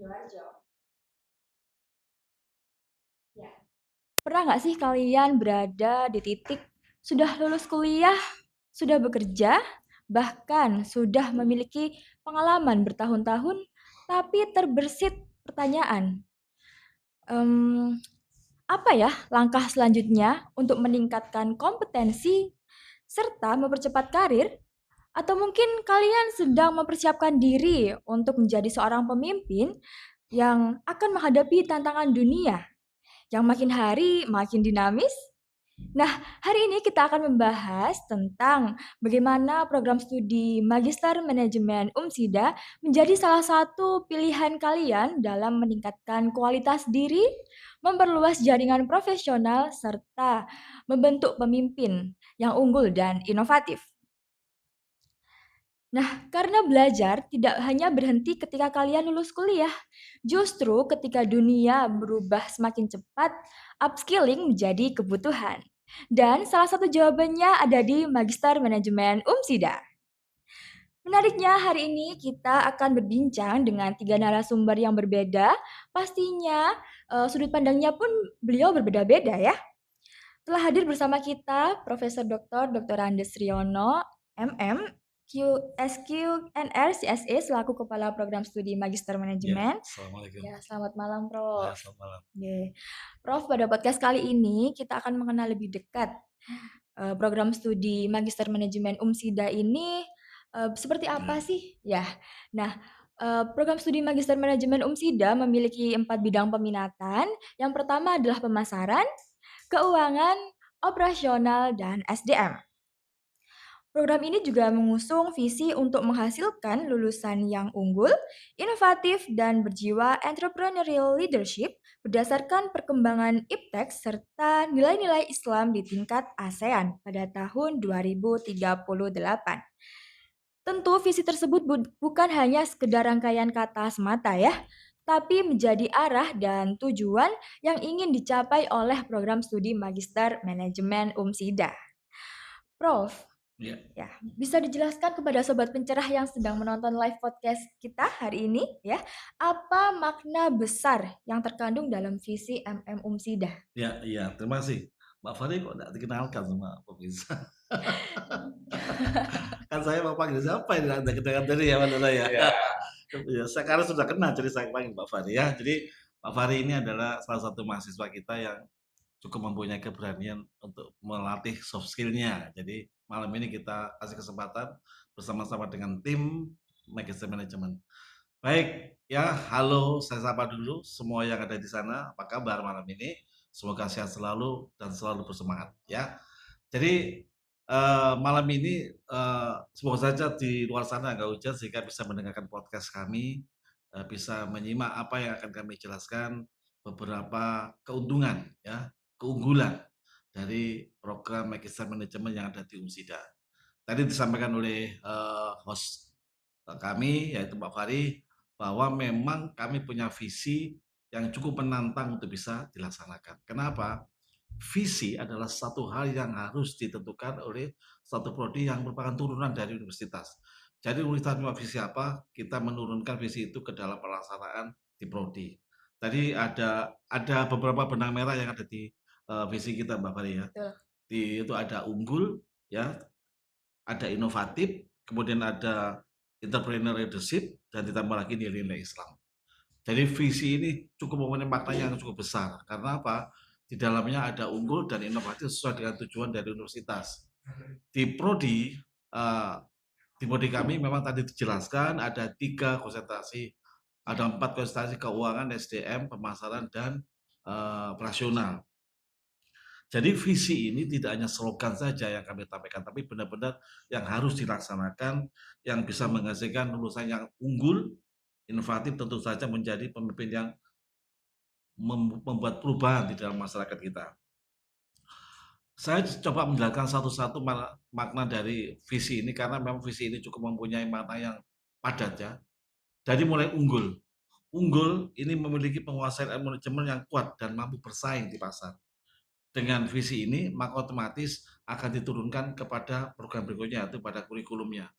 Sidoarjo. Ya. Pernah nggak sih kalian berada di titik sudah lulus kuliah, sudah bekerja, bahkan sudah memiliki pengalaman bertahun-tahun, tapi terbersit pertanyaan, em, apa ya langkah selanjutnya untuk meningkatkan kompetensi serta mempercepat karir? Atau mungkin kalian sedang mempersiapkan diri untuk menjadi seorang pemimpin yang akan menghadapi tantangan dunia yang makin hari makin dinamis? Nah, hari ini kita akan membahas tentang bagaimana program studi Magister Manajemen UMSIDA menjadi salah satu pilihan kalian dalam meningkatkan kualitas diri, memperluas jaringan profesional, serta membentuk pemimpin yang unggul dan inovatif. Nah, karena belajar tidak hanya berhenti ketika kalian lulus kuliah, justru ketika dunia berubah semakin cepat, upskilling menjadi kebutuhan. Dan salah satu jawabannya ada di Magister Manajemen UMSIDA. Menariknya, hari ini kita akan berbincang dengan tiga narasumber yang berbeda. Pastinya sudut pandangnya pun beliau berbeda-beda ya. Telah hadir bersama kita Profesor Dr. Andes Riono, MM, SQNR CSE selaku Kepala Program Studi Magister Manajemen. Assalamualaikum. Ya, selamat malam Prof. Selamat malam. Prof, pada podcast kali ini kita akan mengenal lebih dekat program studi Magister Manajemen UMSIDA ini seperti apa sih? Ya, nah program studi Magister Manajemen UMSIDA memiliki 4 bidang peminatan. Yang pertama adalah pemasaran, keuangan, operasional, dan SDM. Program ini juga mengusung visi untuk menghasilkan lulusan yang unggul, inovatif, dan berjiwa entrepreneurial leadership berdasarkan perkembangan IPTEK serta nilai-nilai Islam di tingkat ASEAN pada tahun 2038. Tentu visi tersebut bukan hanya sekedar rangkaian kata semata ya, tapi menjadi arah dan tujuan yang ingin dicapai oleh program studi Magister Manajemen UMSIDA. Prof, ya, bisa dijelaskan kepada sobat pencerah yang sedang menonton live podcast kita hari ini ya, apa makna besar yang terkandung dalam visi MM UMSIDA? Iya, terima kasih. Mbak Fari kok nggak dikenalkan sama pemirsa? Kan saya mau panggil siapa ini Anda kedengaran tadi ya, Mbak saya. Iya. Ya, saya karena sudah kenal, jadi saya panggil Mbak Fari ya. Jadi Mbak Fari ini adalah salah satu mahasiswa kita yang cukup mempunyai keberanian untuk melatih soft skill-nya. Jadi malam ini kita kasih kesempatan bersama-sama dengan tim Magister Management. Baik, ya halo, saya sapa dulu semua yang ada di sana. Apa kabar malam ini? Semoga sehat selalu dan selalu bersemangat ya. Jadi malam ini semoga saja di luar sana nggak hujan sehingga bisa mendengarkan podcast kami, bisa menyimak apa yang akan kami jelaskan, beberapa keuntungan ya, keunggulan dari program Magister Manajemen yang ada di UMSIDA. Tadi disampaikan oleh host kami yaitu Mbak Fari bahwa memang kami punya visi yang cukup menantang untuk bisa dilaksanakan. Kenapa? Visi adalah satu hal yang harus ditentukan oleh satu prodi yang merupakan turunan dari universitas. Jadi universitas punya visi apa, kita menurunkan visi itu ke dalam pelaksanaan di prodi. Tadi ada beberapa benang merah yang ada di visi kita Mbak Fari ya. Betul. Itu ada unggul ya, ada inovatif, kemudian ada entrepreneur leadership, dan ditambah lagi nilai-nilai Islam. Jadi visi ini cukup mempunyai makna yang cukup besar. Karena apa? Di dalamnya ada unggul dan inovatif sesuai dengan tujuan dari universitas. Di prodi, di prodi kami memang tadi dijelaskan ada 3 konsentrasi, ada 4 konsentrasi keuangan, SDM, pemasaran, dan operasional. Jadi visi ini tidak hanya slogan saja yang kami sampaikan, tapi benar-benar yang harus dilaksanakan, yang bisa menghasilkan lulusan yang unggul, inovatif, tentu saja menjadi pemimpin yang membuat perubahan di dalam masyarakat kita. Saya coba menjelaskan satu-satu makna dari visi ini, karena memang visi ini cukup mempunyai makna yang padat ya. Dari mulai unggul. Unggul ini memiliki penguasaan ilmu manajemen yang kuat dan mampu bersaing di pasar. Dengan visi ini, maka otomatis akan diturunkan kepada program berikutnya, yaitu pada kurikulumnya.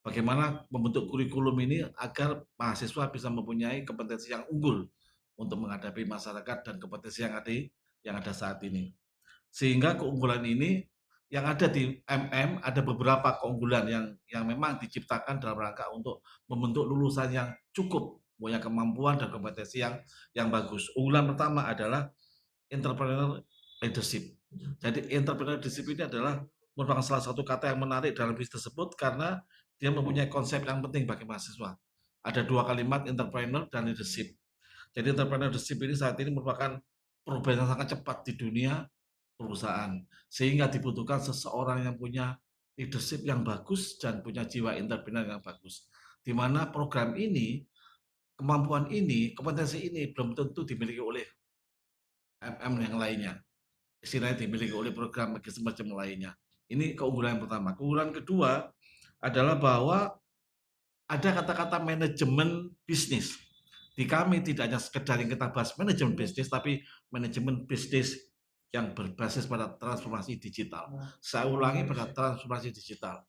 Bagaimana membentuk kurikulum ini agar mahasiswa bisa mempunyai kompetensi yang unggul untuk menghadapi masyarakat dan kompetensi yang ada saat ini. Sehingga keunggulan ini yang ada di MM ada beberapa keunggulan yang memang diciptakan dalam rangka untuk membentuk lulusan yang cukup punya kemampuan dan kompetensi yang bagus. Unggulan pertama adalah entrepreneur leadership. Jadi entrepreneur leadership ini adalah merupakan salah satu kata yang menarik dalam bisnis tersebut karena dia mempunyai konsep yang penting bagi mahasiswa. Ada dua kalimat entrepreneur dan leadership. Jadi entrepreneur leadership ini saat ini merupakan perubahan yang sangat cepat di dunia perusahaan. Sehingga dibutuhkan seseorang yang punya leadership yang bagus dan punya jiwa entrepreneur yang bagus. Di mana program ini, kemampuan ini, kompetensi ini belum tentu dimiliki oleh MM yang lainnya. Istilahnya dimiliki oleh program macam lainnya. Ini keunggulan yang pertama. Keunggulan kedua adalah bahwa ada kata-kata manajemen bisnis. Di kami tidak hanya sekedar yang kita bahas manajemen bisnis, tapi manajemen bisnis yang berbasis pada transformasi digital. Saya ulangi, pada transformasi digital.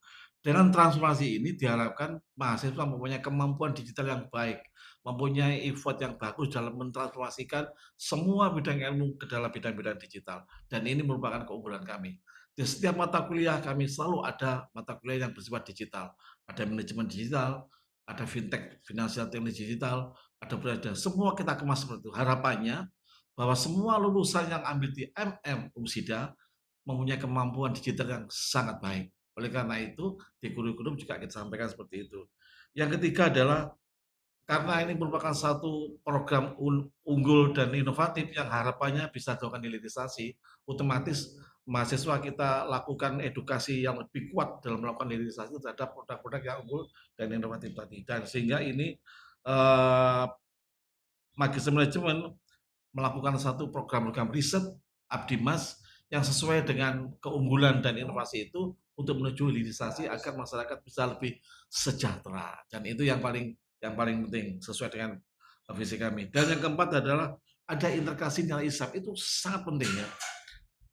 Dengan transformasi ini diharapkan mahasiswa mempunyai kemampuan digital yang baik, mempunyai effort yang bagus dalam mentransformasikan semua bidang ilmu ke dalam bidang-bidang digital. Dan ini merupakan keunggulan kami. Di setiap mata kuliah kami selalu ada mata kuliah yang bersifat digital. Ada manajemen digital, ada fintech, finansial teknik digital, ada berada. Semua kita kemas seperti itu. Harapannya bahwa semua lulusan yang ambil di MM Umsida mempunyai kemampuan digital yang sangat baik. Oleh karena itu, di kurikulum juga kita sampaikan seperti itu. Yang ketiga adalah karena ini merupakan satu program unggul dan inovatif yang harapannya bisa dilakukan hilirisasi, otomatis mahasiswa kita lakukan edukasi yang lebih kuat dalam melakukan hilirisasi terhadap produk-produk yang unggul dan inovatif tadi. Dan sehingga ini eh, Magister Manajemen melakukan satu program-program riset Abdimas yang sesuai dengan keunggulan dan inovasi itu untuk menuju hilirisasi agar masyarakat bisa lebih sejahtera. Dan itu yang paling penting sesuai dengan visi kami. Dan yang keempat adalah ada integrasi nilai Islam, itu sangat penting ya.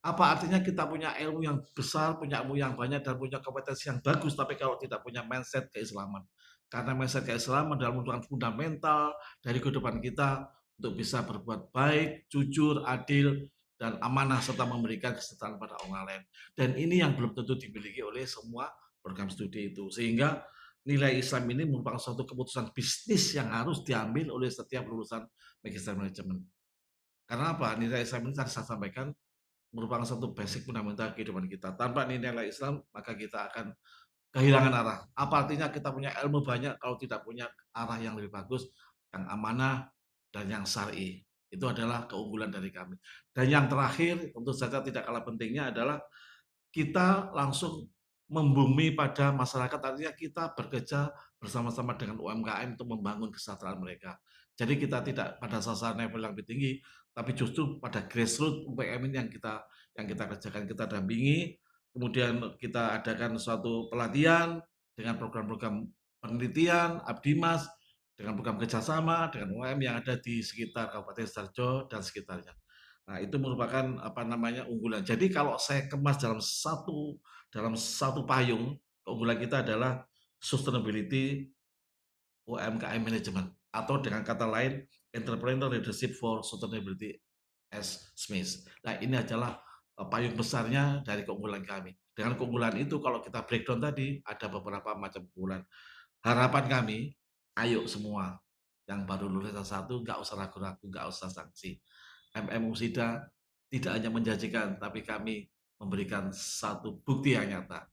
Apa artinya kita punya ilmu yang besar, punya ilmu yang banyak, dan punya kompetensi yang bagus, tapi kalau tidak punya mindset keislaman. Karena mindset keislaman adalah merupakan fundamental dari kehidupan kita untuk bisa berbuat baik, jujur, adil, dan amanah, serta memberikan kesejahteraan pada orang lain. Dan ini yang belum tentu dimiliki oleh semua program studi itu. Sehingga nilai Islam ini merupakan suatu keputusan bisnis yang harus diambil oleh setiap lulusan magister manajemen. Karena apa? Nilai Islam ini tadi saya sampaikan merupakan satu basic fundamental kehidupan kita. Tanpa nilai Islam, maka kita akan kehilangan arah. Apa artinya kita punya ilmu banyak kalau tidak punya arah yang lebih bagus, yang amanah, dan yang syar'i. Itu adalah keunggulan dari kami. Dan yang terakhir, tentu saja tidak kalah pentingnya adalah kita langsung membumi pada masyarakat, artinya kita bekerja bersama-sama dengan UMKM untuk membangun kesejahteraan mereka. Jadi kita tidak pada sasaran level yang lebih tinggi, tapi justru pada grassroots UMKM ini yang kita kerjakan, kita dampingi, kemudian kita adakan suatu pelatihan dengan program-program penelitian, Abdimas, dengan program kerjasama dengan UMKM yang ada di sekitar Kabupaten Sidoarjo dan sekitarnya. Nah, itu merupakan apa namanya unggulan. Jadi kalau saya kemas dalam satu payung, keunggulan kita adalah sustainability UMKM management atau dengan kata lain entrepreneur leadership for sustainability as SMEs. Nah, ini adalah payung besarnya dari keunggulan kami. Dengan keunggulan itu kalau kita breakdown tadi ada beberapa macam keunggulan. Harapan kami, ayo semua yang baru lulus S1 nggak usah ragu-ragu, nggak usah sanksi. MM Usida tidak hanya menjanjikan, tapi kami memberikan satu bukti yang nyata.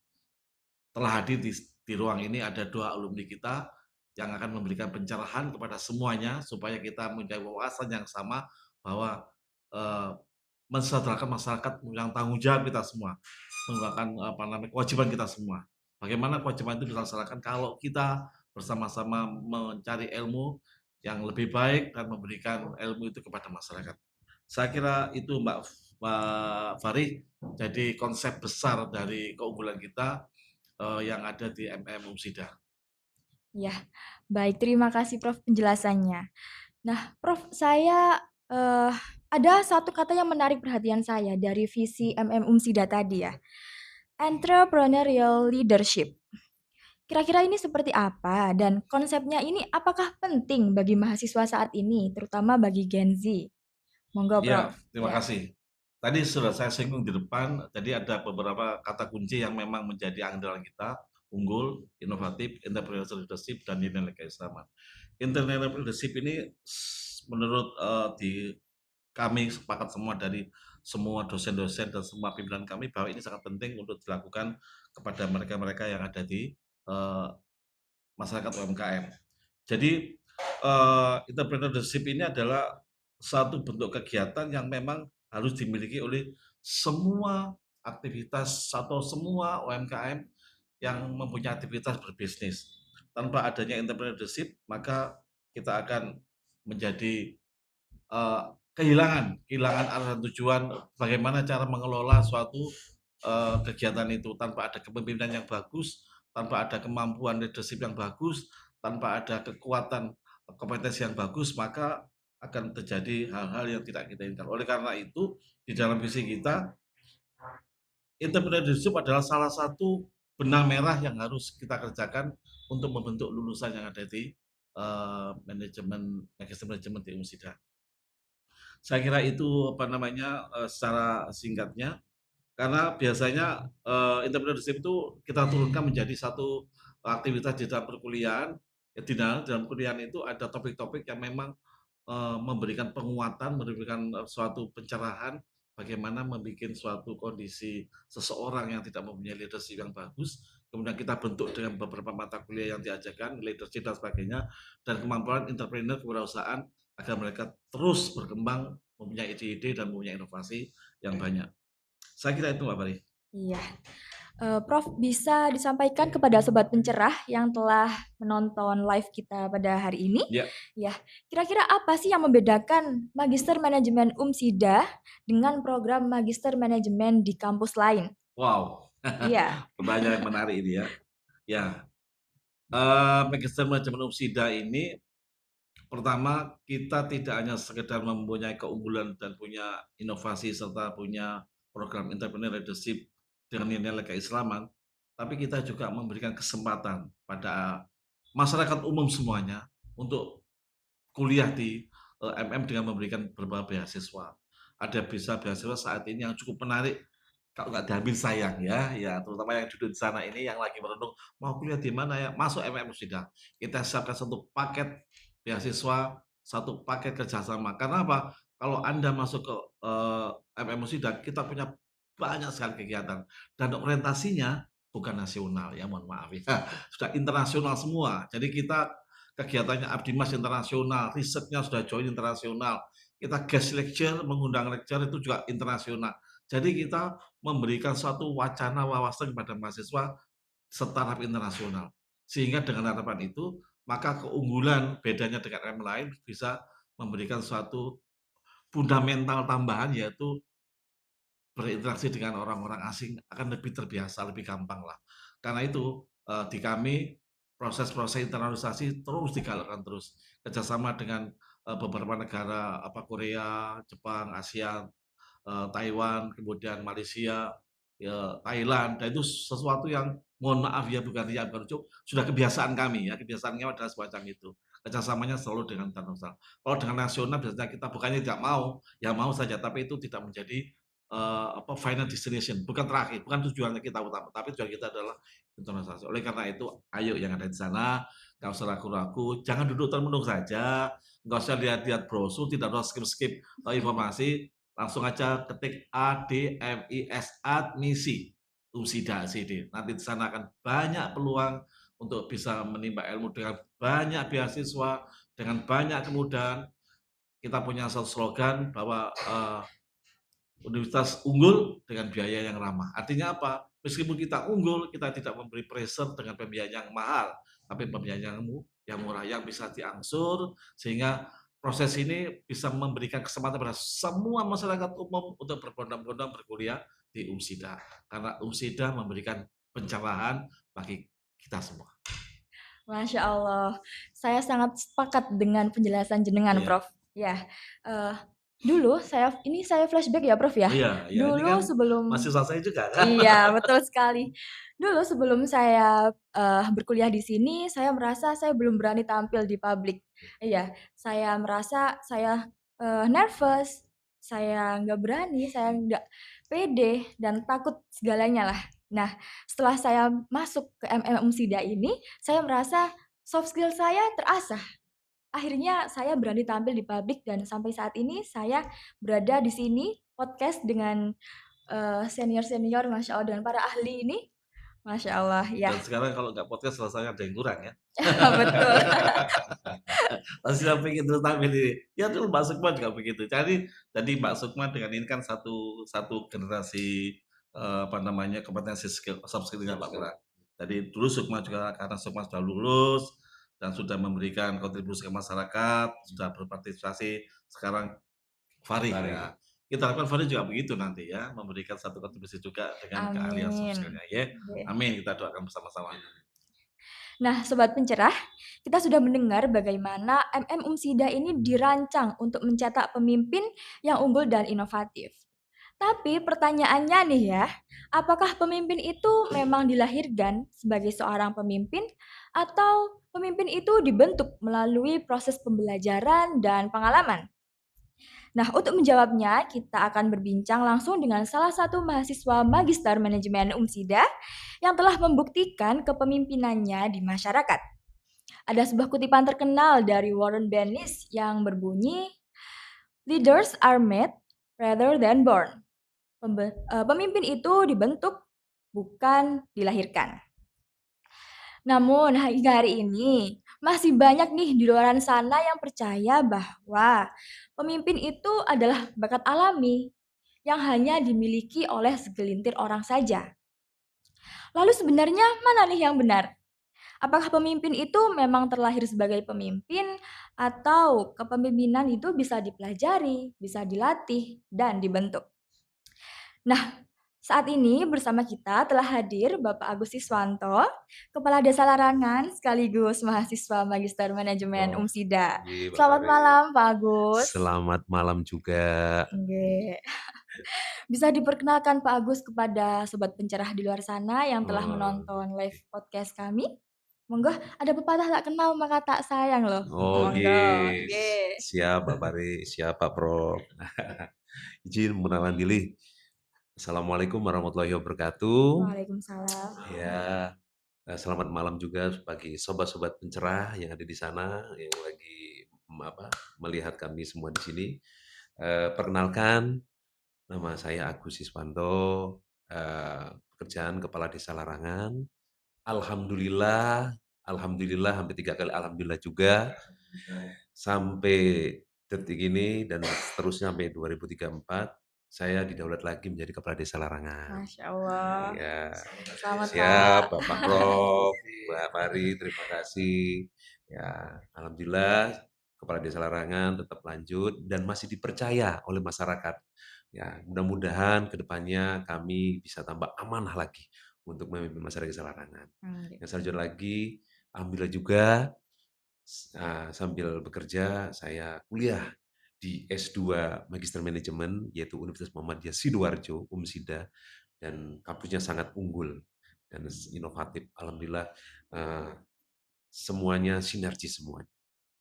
Telah hadir di ruang ini ada 2 alumni kita yang akan memberikan pencerahan kepada semuanya supaya kita mempunyai wawasan yang sama bahwa eh, mensejahterakan masyarakat yang tanggung jawab kita semua, merupakan apa namanya kewajiban kita semua. Bagaimana kewajiban itu dilaksanakan kalau kita bersama-sama mencari ilmu yang lebih baik dan memberikan ilmu itu kepada masyarakat. Saya kira itu Mbak Fari, jadi konsep besar dari keunggulan kita yang ada di MM Umsida. Ya, baik. Terima kasih Prof penjelasannya. Nah, Prof, saya ada satu kata yang menarik perhatian saya dari visi MM Umsida tadi ya. Entrepreneurial leadership. Kira-kira ini seperti apa dan konsepnya ini apakah penting bagi mahasiswa saat ini, terutama bagi Gen Z? Monggo Iya, Prof. terima Ya. kasih. Tadi sudah saya singgung di depan, jadi ada beberapa kata kunci yang memang menjadi andalan kita, unggul, inovatif, entrepreneurial leadership, dan nilai keislaman. Entrepreneurial leadership ini menurut di kami sepakat semua dari semua dosen-dosen dan semua pimpinan kami bahwa ini sangat penting untuk dilakukan kepada mereka-mereka yang ada di eh, masyarakat UMKM. Jadi entrepreneurship ini adalah satu bentuk kegiatan yang memang harus dimiliki oleh semua aktivitas atau semua UMKM yang mempunyai aktivitas berbisnis. Tanpa adanya entrepreneurship, maka kita akan menjadi kehilangan arah dan tujuan bagaimana cara mengelola suatu kegiatan itu tanpa ada kepemimpinan yang bagus, tanpa ada kemampuan leadership yang bagus, tanpa ada kekuatan kompetensi yang bagus, maka akan terjadi hal-hal yang tidak kita inginkan. Oleh karena itu, di dalam visi kita, entrepreneurship adalah salah satu benang merah yang harus kita kerjakan untuk membentuk lulusan yang ada di manajemen, magister manajemen di Unsida. Saya kira itu apa namanya secara singkatnya karena biasanya entrepreneurship itu kita turunkan menjadi satu aktivitas di dalam perkuliahan. Ya, di dalam kuliahan itu ada topik-topik yang memang memberikan penguatan, memberikan suatu pencerahan bagaimana membuat suatu kondisi seseorang yang tidak mempunyai leadership yang bagus, kemudian kita bentuk dengan beberapa mata kuliah yang diajarkan, leadership dan sebagainya, dan kemampuan entrepreneur kewirausahaan agar mereka terus berkembang, mempunyai ide-ide dan mempunyai inovasi yang banyak. Saya kira itu Mbak Bari. Iya. Prof, bisa disampaikan kepada sobat pencerah yang telah menonton live kita pada hari ini, Ya, ya, kira-kira apa sih yang membedakan Magister Manajemen UMSIDA dengan program Magister Manajemen di kampus lain? wow, Iya. pertanyaan yang menarik ini ya. Ya, Magister Manajemen Umsida ini pertama, kita tidak hanya sekedar mempunyai keunggulan dan punya inovasi serta punya program entrepreneur leadership dengan nilai keislaman, tapi kita juga memberikan kesempatan pada masyarakat umum semuanya untuk kuliah di MM dengan memberikan berbagai beasiswa. Ada bisa beasiswa saat ini yang cukup menarik kalau nggak diambil sayang ya, ya terutama yang duduk di sana ini yang lagi merenung mau kuliah di mana ya, masuk MM sudah. Kita siapkan satu paket beasiswa, satu paket kerjasama. Karena apa? Kalau Anda masuk ke MM Musida, kita punya banyak sekali kegiatan dan orientasinya bukan nasional ya, mohon maaf ya, sudah internasional semua. Jadi kita kegiatannya Abdimas internasional, risetnya sudah join internasional. Kita guest lecture, mengundang lecture itu juga internasional. Jadi kita memberikan suatu wacana wawasan kepada mahasiswa setaraf internasional. Sehingga dengan harapan itu, maka keunggulan bedanya dengan M lain bisa memberikan suatu fundamental tambahan yaitu berinteraksi dengan orang-orang asing akan lebih terbiasa, lebih gampang lah. Karena itu di kami proses-proses internalisasi terus digalakkan terus kerjasama dengan beberapa negara apa Korea, Jepang, Asia, Taiwan, kemudian Malaysia, ya, Thailand, dan itu sesuatu yang mohon maaf ya bukan riak bukan ujuk, sudah kebiasaan kami ya, kebiasaan kami adalah semacam itu. Kerjasamanya selalu dengan internasional. Kalau dengan nasional biasanya kita bukannya tidak mau, ya mau saja, tapi itu tidak menjadi apa final destination, bukan terakhir, bukan tujuannya kita utama, tapi tujuan kita adalah internasionalisasi. Oleh karena itu, ayo yang ada di sana, nggak usah ragu-ragu, jangan duduk termenung saja, nggak usah lihat-lihat brosur, tidak usah skip-skip informasi, langsung aja ketik ADMIS admisi UMSIDA CD. Nanti di sana akan banyak peluang untuk bisa menimba ilmu dengan banyak beasiswa, dengan banyak kemudahan. Kita punya satu slogan bahwa universitas unggul dengan biaya yang ramah. Artinya apa? Meskipun kita unggul, kita tidak memberi pressure dengan pembiayaan yang mahal, tapi pembiayaan yang murah yang bisa diangsur sehingga proses ini bisa memberikan kesempatan pada semua masyarakat umum untuk berbondong-bondong berkuliah di UMSIDA. Karena UMSIDA memberikan pencerahan bagi kita semua. Masya Allah, saya sangat sepakat dengan penjelasan jenengan, Iya, Prof. Ya, Dulu saya flashback ya, Prof, ya. Iya iya, ini kan Dulu sebelum mahasiswa saya juga kan. iya, betul sekali. Dulu sebelum saya, berkuliah di sini, saya merasa saya belum berani tampil di publik. Iya, saya merasa saya, nervous, saya nggak berani, saya nggak pede dan takut segalanya lah. Nah, setelah saya masuk ke MM Umsida ini, saya merasa soft skill saya terasah. Akhirnya saya berani tampil di publik dan sampai saat ini saya berada di sini podcast dengan, senior-senior Masya Allah dengan para ahli ini, Masya Allah ya. Dan sekarang kalau nggak podcast rasanya ada yang kurang ya. Betul. Pasti saya pengen terus tampil ini. Ya dulu Mbak Sukma juga begitu. Jadi Mbak Sukma dengan ini kan satu satu generasi, apa namanya, kompetensi soft skill-nya Mbak Kira. Jadi dulu Sukma juga karena Sukma sudah lulus dan sudah memberikan kontribusi ke masyarakat, sudah berpartisipasi, sekarang Fahri ya. Kita harapkan Fahri juga begitu nanti ya, memberikan satu kontribusi juga dengan keahlian soft Amin. skill-nya ya. Oke. Amin, kita doakan bersama-sama. Nah, sobat pencerah, kita sudah mendengar bagaimana MM Umsida ini dirancang untuk mencetak pemimpin yang unggul dan inovatif. Tapi pertanyaannya nih ya, apakah pemimpin itu memang dilahirkan sebagai seorang pemimpin atau pemimpin itu dibentuk melalui proses pembelajaran dan pengalaman? Nah, untuk menjawabnya, kita akan berbincang langsung dengan salah satu mahasiswa Magister Manajemen Umsida yang telah membuktikan kepemimpinannya di masyarakat. Ada sebuah kutipan terkenal dari Warren Bennis yang berbunyi, "Leaders are made rather than born." Pemimpin itu dibentuk, bukan dilahirkan. Namun hingga hari ini, masih banyak nih di luaran sana yang percaya bahwa pemimpin itu adalah bakat alami yang hanya dimiliki oleh segelintir orang saja. Lalu sebenarnya mana nih yang benar? Apakah pemimpin itu memang terlahir sebagai pemimpin atau kepemimpinan itu bisa dipelajari, bisa dilatih, dan dibentuk? Nah, saat ini bersama kita telah hadir Bapak Agus Siswanto, Kepala Desa Larangan sekaligus mahasiswa Magister Manajemen Oh, Umsida. iya Mbak Selamat Fari. malam Pak Agus. Selamat malam juga. Oke. Bisa diperkenalkan Pak Agus kepada sobat pencerah di luar sana yang telah Oh, menonton live podcast kami? Monggo, ada pepatah tak kenal maka tak sayang loh. oh Monggo, yes. nggih. Siap Mbak Fari, siap Pak Prof. Izin mengenalkan diri. Assalamualaikum warahmatullahi wabarakatuh. Waalaikumsalam. Ya, selamat malam juga bagi sobat-sobat pencerah yang ada di sana yang lagi melihat kami semua di sini. Perkenalkan, nama saya Agus Siswanto, pekerjaan Kepala Desa Larangan. Alhamdulillah, alhamdulillah hampir 3 kali alhamdulillah juga, sampai detik ini dan seterusnya sampai 2034, saya didaulat lagi menjadi Kepala Desa Larangan. Masya Allah. Ya, Selamat siap Pak. Bapak Prof, Mbak Mari, terima kasih. Ya, alhamdulillah Kepala Desa Larangan tetap lanjut dan masih dipercaya oleh masyarakat. Ya, mudah-mudahan ke depannya kami bisa tambah amanah lagi untuk memimpin masyarakat Desa Larangan. Yang selanjutnya lagi, alhamdulillah juga sambil bekerja saya kuliah di S2 Magister Manajemen yaitu Universitas Muhammadiyah Sidoarjo, Umsida, dan kampusnya sangat unggul dan inovatif. Alhamdulillah semuanya sinergi semuanya.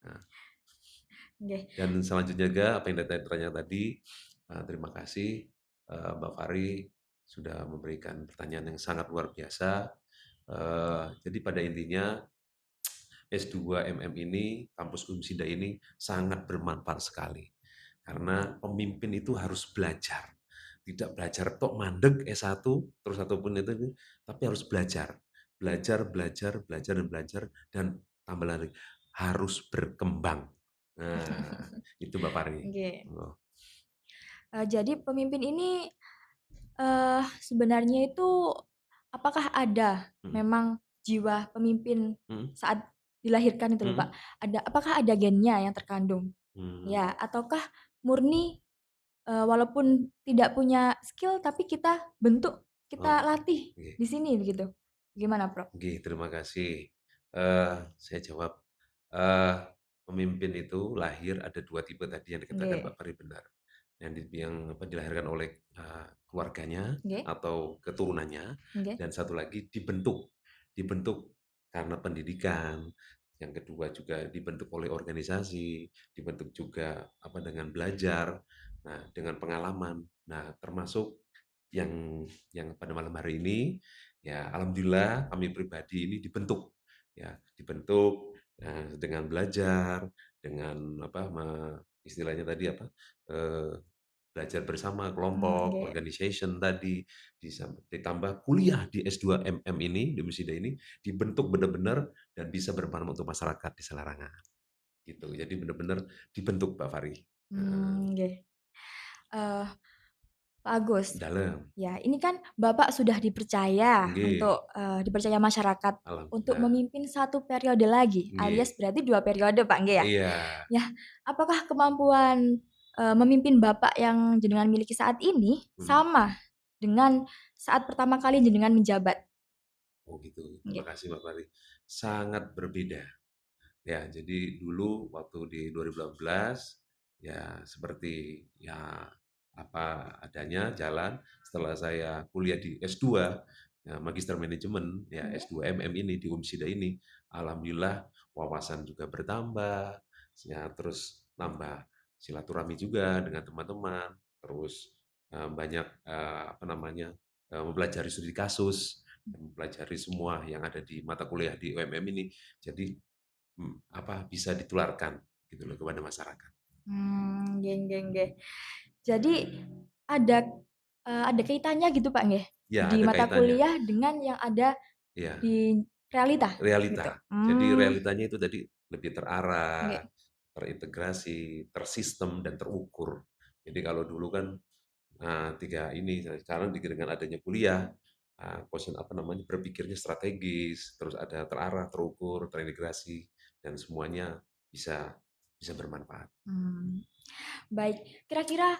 Nah, Nggih. dan selanjutnya juga apa yang ditanya tadi, terima kasih Mbak Fari sudah memberikan pertanyaan yang sangat luar biasa. Jadi pada intinya S2 MM ini, kampus Umsida ini sangat bermanfaat sekali. Karena pemimpin itu harus belajar. Tidak belajar tok mandek S1, terus ataupun itu, tapi harus belajar. Belajar, belajar, belajar, dan belajar, dan tambah lagi, harus berkembang. Nah, itu Mbak Fari. Nggih. Oh, Jadi pemimpin ini, sebenarnya itu apakah ada mhm, memang jiwa pemimpin mhm, saat dilahirkan itu loh, Pak? mhm, Apakah ada gennya yang terkandung? mhm. Ya, ataukah murni, walaupun tidak punya skill tapi kita bentuk, Oh, kita latih oke. di sini begitu? Gimana, Prof? Oke, terima kasih. Saya jawab, eee, pemimpin itu lahir ada 2 tipe tadi yang dikatakan Nggih, Mbak Fari benar. yang dilahirkan oleh keluarganya Nggih, atau keturunannya, nggih. dan satu lagi dibentuk karena pendidikan, yang kedua juga dibentuk oleh organisasi, dibentuk juga dengan belajar, nah dengan pengalaman. Nah, termasuk yang pada malam hari ini, ya alhamdulillah kami pribadi ini dibentuk dengan belajar, dengan istilahnya tadi eh, belajar bersama kelompok, Nggih. organization tadi, ditambah kuliah di S2 MM ini, di Unisida ini, dibentuk benar-benar dan bisa bermanfaat untuk masyarakat di Selarangan. Gitu. Jadi benar-benar dibentuk Pak Fari. Nggih. Eee, Pak Agus, Dalam. ya ini kan Bapak sudah dipercaya Nggih, untuk, dipercaya masyarakat untuk alhamdulillah. memimpin 1 periode lagi, alias Nggih. berarti 2 periode, Pak, nggih ya? Iya. Ya, apakah kemampuan, memimpin Bapak yang jenengan miliki saat ini Mhm. sama dengan saat pertama kali jenengan menjabat? Oh gitu. Terima Nggih, kasih Pak Fari. Sangat berbeda. Ya, jadi dulu waktu di 2018 ya seperti ya apa adanya jalan. Setelah saya kuliah di S2 ya, Magister Manajemen ya nggih. S2 MM ini di UMSIDA ini, alhamdulillah wawasan juga bertambah, ya terus nambah silaturahmi juga dengan teman-teman, terus banyak mempelajari studi kasus, mempelajari semua yang ada di mata kuliah di UMM ini. Jadi bisa ditularkan gitu loh kepada masyarakat. Nggih nggih nggih. Jadi ada, ada kaitannya gitu, Pak, nggih? Ya, Di ada mata kaitannya. kuliah dengan yang ada Ya, di realita gitu? realita. Jadi realitanya itu tadi lebih terarah, Nggih. terintegrasi, tersistem dan terukur. Jadi kalau dulu kan tiga ini sekarang dengan adanya kuliah, berpikirnya strategis, terus ada terarah, terukur, terintegrasi dan semuanya bisa bisa bermanfaat. Mmm, baik. Kira-kira,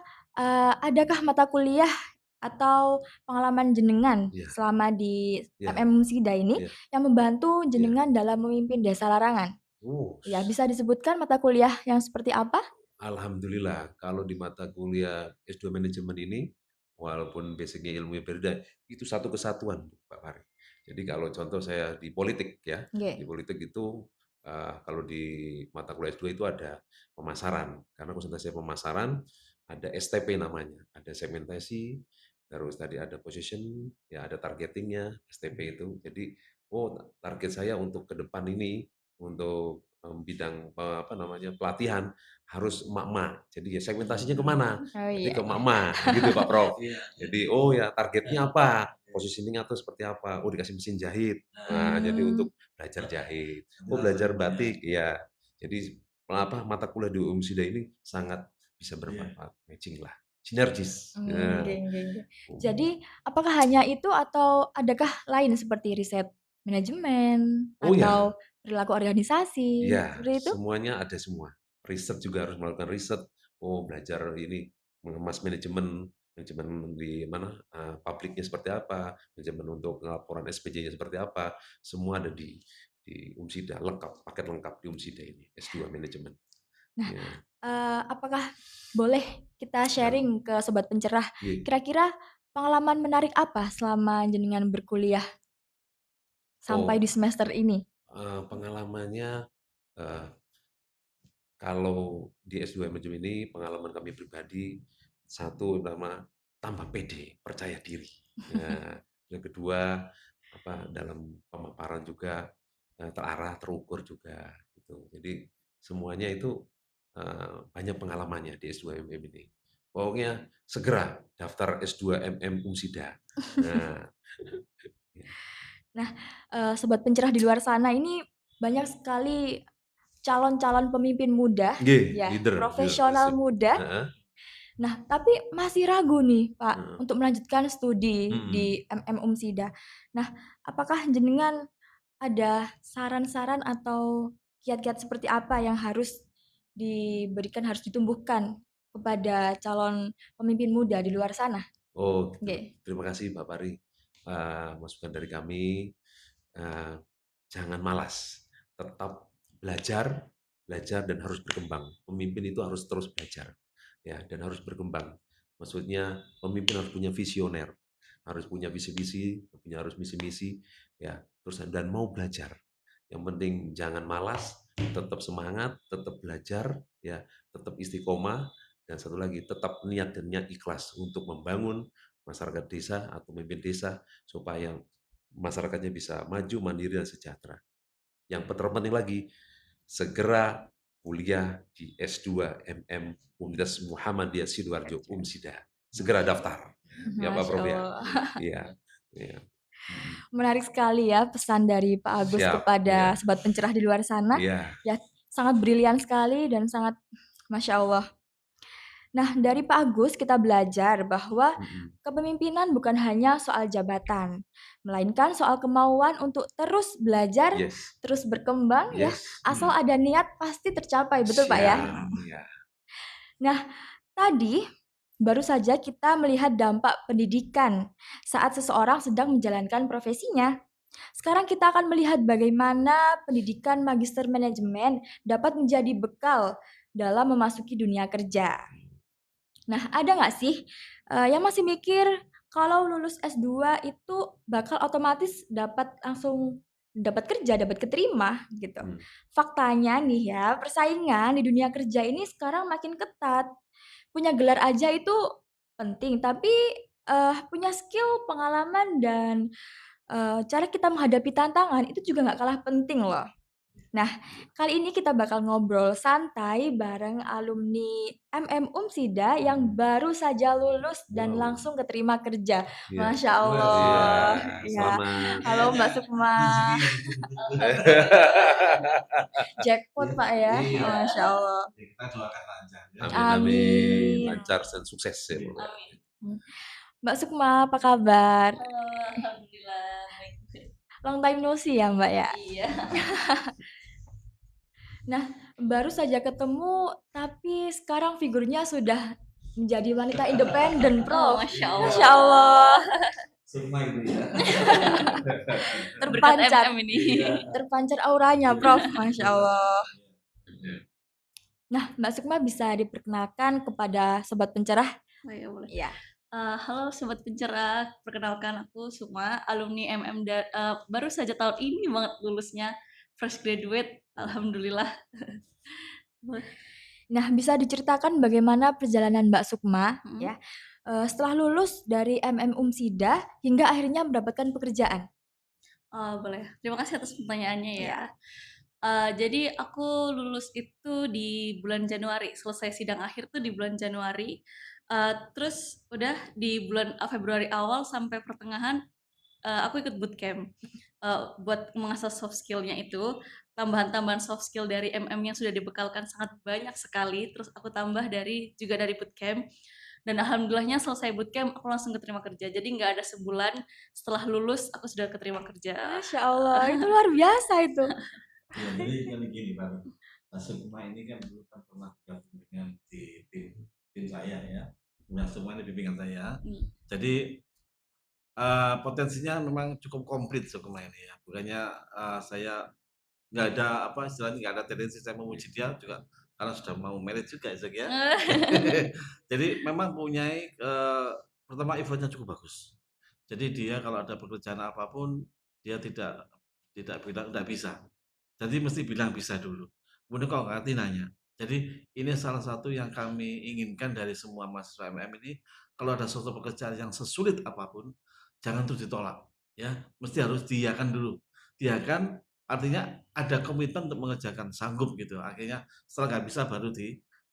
adakah mata kuliah atau pengalaman jenengan Iya, selama di iya, MM Musida ini iya, yang membantu iya. jenengan dalam memimpin Desa Larangan? Oh, Ya, bisa disebutkan mata kuliah yang seperti apa? alhamdulillah, kalau di mata kuliah S2 Manajemen ini, walaupun basicnya ilmunya beda, itu satu kesatuan, Pak Fahri. Jadi kalau contoh saya di politik ya, di Nggih. politik itu kalau di mata kuliah S2 itu ada pemasaran, karena konsentrasi pemasaran, ada STP namanya, ada segmentasi, terus tadi ada position, ya ada targetingnya, STP itu. Jadi, oh target saya untuk ke depan ini, untuk bidang pelatihan harus emak-emak. Jadi ya segmentasinya kemana? Oh, Berarti iya ke iya. emak-emak, gitu Pak Prof. Iya. Jadi, oh ya targetnya apa? Positioning atau seperti apa? Oh dikasih mesin jahit. Nah, jadi Mmm, untuk belajar jahit. Oh belajar batik, ya. Jadi mata kuliah di UMSIDA ini sangat bisa bermanfaat, matching lah, sinergis. Ya. nggih nggih nggih. Jadi, apakah hanya itu atau adakah lain seperti riset manajemen Oh ya, atau perilaku organisasi, iya, seperti itu? semuanya ada semua. Riset juga harus melakukan riset. Oh, belajar ini mengemas manajemen, manajemen di mana publiknya seperti apa, manajemen untuk laporan SPJ-nya seperti apa, semua ada di Umsida lengkap, paket lengkap di Umsida ini S2 manajemen. Nah, Ya, apakah boleh kita dalam. sharing ke sobat pencerah, Iya. kira-kira pengalaman menarik apa selama jenengan berkuliah sampai di Oh, semester ini? pengalamannya eh, kalau di S2 manajemen ini pengalaman kami pribadi satu pertama tambah pede, percaya diri. Ya, yang kedua dalam pemaparan juga terarah, terukur juga gitu. Jadi semuanya itu banyak pengalamannya di S2 MM ini. Pokoknya segera daftar S2 MM Umsida. Nah, ya. Nah, sobat pencerah di luar sana ini banyak sekali calon-calon pemimpin muda, Nggih, ya, profesional leadership. muda. Heeh, Nah, tapi masih ragu nih, Pak, heeh. untuk melanjutkan studi Mhm. di MM Umsida. Nah, apakah jenengan ada saran-saran atau kiat-kiat seperti apa yang harus diberikan, harus ditumbuhkan kepada calon pemimpin muda di luar sana? Oh gitu. Nggih. Terima kasih Pak Fahri, masukan dari kami, eee, jangan malas, tetap belajar belajar dan harus berkembang. Pemimpin itu harus terus belajar. ya, dan harus berkembang. Maksudnya pemimpin harus punya visioner, harus punya visi-visi, harus misi-misi, ya, terus dan mau belajar. Yang penting jangan malas, tetap semangat, tetap belajar, ya, tetap istiqomah, dan satu lagi tetap niat dan niat ikhlas untuk membangun masyarakat desa atau memimpin desa supaya masyarakatnya bisa maju, mandiri, dan sejahtera. Yang terpenting lagi, segera kuliah di S2 MM Universitas Muhammadiyah Sidoarjo Umsida. Segera daftar. Ya Pak Masya Prof ya. Allah. Iya. Iya. Mm. Menarik sekali ya pesan dari Pak Agus Siap. kepada Iya. sobat pencerah di luar sana. Iya. Ya, sangat brilian sekali dan sangat Masya Allah. Nah, dari Pak Agus kita belajar bahwa Mm-mm. kepemimpinan bukan hanya soal jabatan, melainkan soal kemauan untuk terus belajar, Yes. terus berkembang ya. Yes. Asal ada niat pasti tercapai, betul Pak ya? Siap. Iya. Nah, tadi baru saja kita melihat dampak pendidikan saat seseorang sedang menjalankan profesinya. Sekarang kita akan melihat bagaimana pendidikan magister manajemen dapat menjadi bekal dalam memasuki dunia kerja. Nah, ada nggak sih yang masih mikir kalau lulus S2 itu bakal otomatis dapat langsung dapat kerja, dapat keterima gitu. Faktanya nih ya, persaingan di dunia kerja ini sekarang makin ketat. Punya gelar aja itu penting, tapi punya skill, pengalaman, dan cara kita menghadapi tantangan itu juga nggak kalah penting loh. Nah, kali ini kita bakal ngobrol santai bareng alumni MM Umsida yang baru saja lulus dan Wow. langsung keterima kerja. Iya. Masya Iya. Allah. Ya. Selamat. Halo Mbak Sukma. Jackpot Pak ya. Iya. Masya Allah. Kita doakan lancar. Ya. Amin, amin. Amin. Lancar dan sukses ya. Bu. Amin. Mbak Sukma, apa kabar? Halo, alhamdulillah. Baik. Long time no see ya Mbak ya? Iya. Nah, baru saja ketemu, tapi sekarang figurnya sudah menjadi wanita independen, Oh, Prof. Masya Allah. Masya Allah. Semua itu ya. Berkat Terpancar, MM ini. Iya. terpancar auranya, Prof. Masya Allah. Nah, Mbak Sukma bisa diperkenalkan kepada sobat pencerah? Oh, ya, boleh. Iya. Halo Sobat Pencerah, perkenalkan aku Sukma, alumni MM baru saja tahun ini banget lulusnya, fresh graduate, alhamdulillah. Nah, bisa diceritakan bagaimana perjalanan Mbak Sukma ya setelah lulus dari MM Umsida hingga akhirnya mendapatkan pekerjaan? Boleh, terima kasih atas pertanyaannya ya. Iya. Jadi aku lulus itu di bulan Januari, selesai sidang akhir tuh di bulan Januari. Terus udah di bulan Februari awal sampai pertengahan aku ikut bootcamp buat mengasah soft skill-nya itu. Tambahan-tambahan soft skill dari MM yang sudah dibekalkan sangat banyak sekali. Terus aku tambah juga dari bootcamp. Dan alhamdulillahnya selesai bootcamp aku langsung keterima kerja. Jadi nggak ada sebulan setelah lulus aku sudah keterima kerja. Masya Allah, itu luar biasa itu. Ya, jadi kan gini Pak, Sukma ini kan dulu kan pernah gabung dengan di tim saya ya, udah semua ini bimbingan saya. Jadi potensinya memang cukup komplit Sukma ini ya, bukannya saya nggak ada apa istilahnya nggak ada tendensi saya memuji dia juga karena sudah mau married juga ya. Jadi memang punyai pertama effortnya cukup bagus. Jadi dia kalau ada pekerjaan apapun dia tidak bilang nggak bisa. Jadi mesti bilang bisa dulu. Kemudian kalau ngerti nanya. Jadi ini salah satu yang kami inginkan dari semua mahasiswa MM ini, kalau ada suatu pekerjaan yang sesulit apapun, jangan tuh ditolak. Ya, mesti harus diiyakan dulu. Diiyakan artinya ada komitmen untuk mengerjakan, sanggup gitu. Akhirnya setelah nggak bisa baru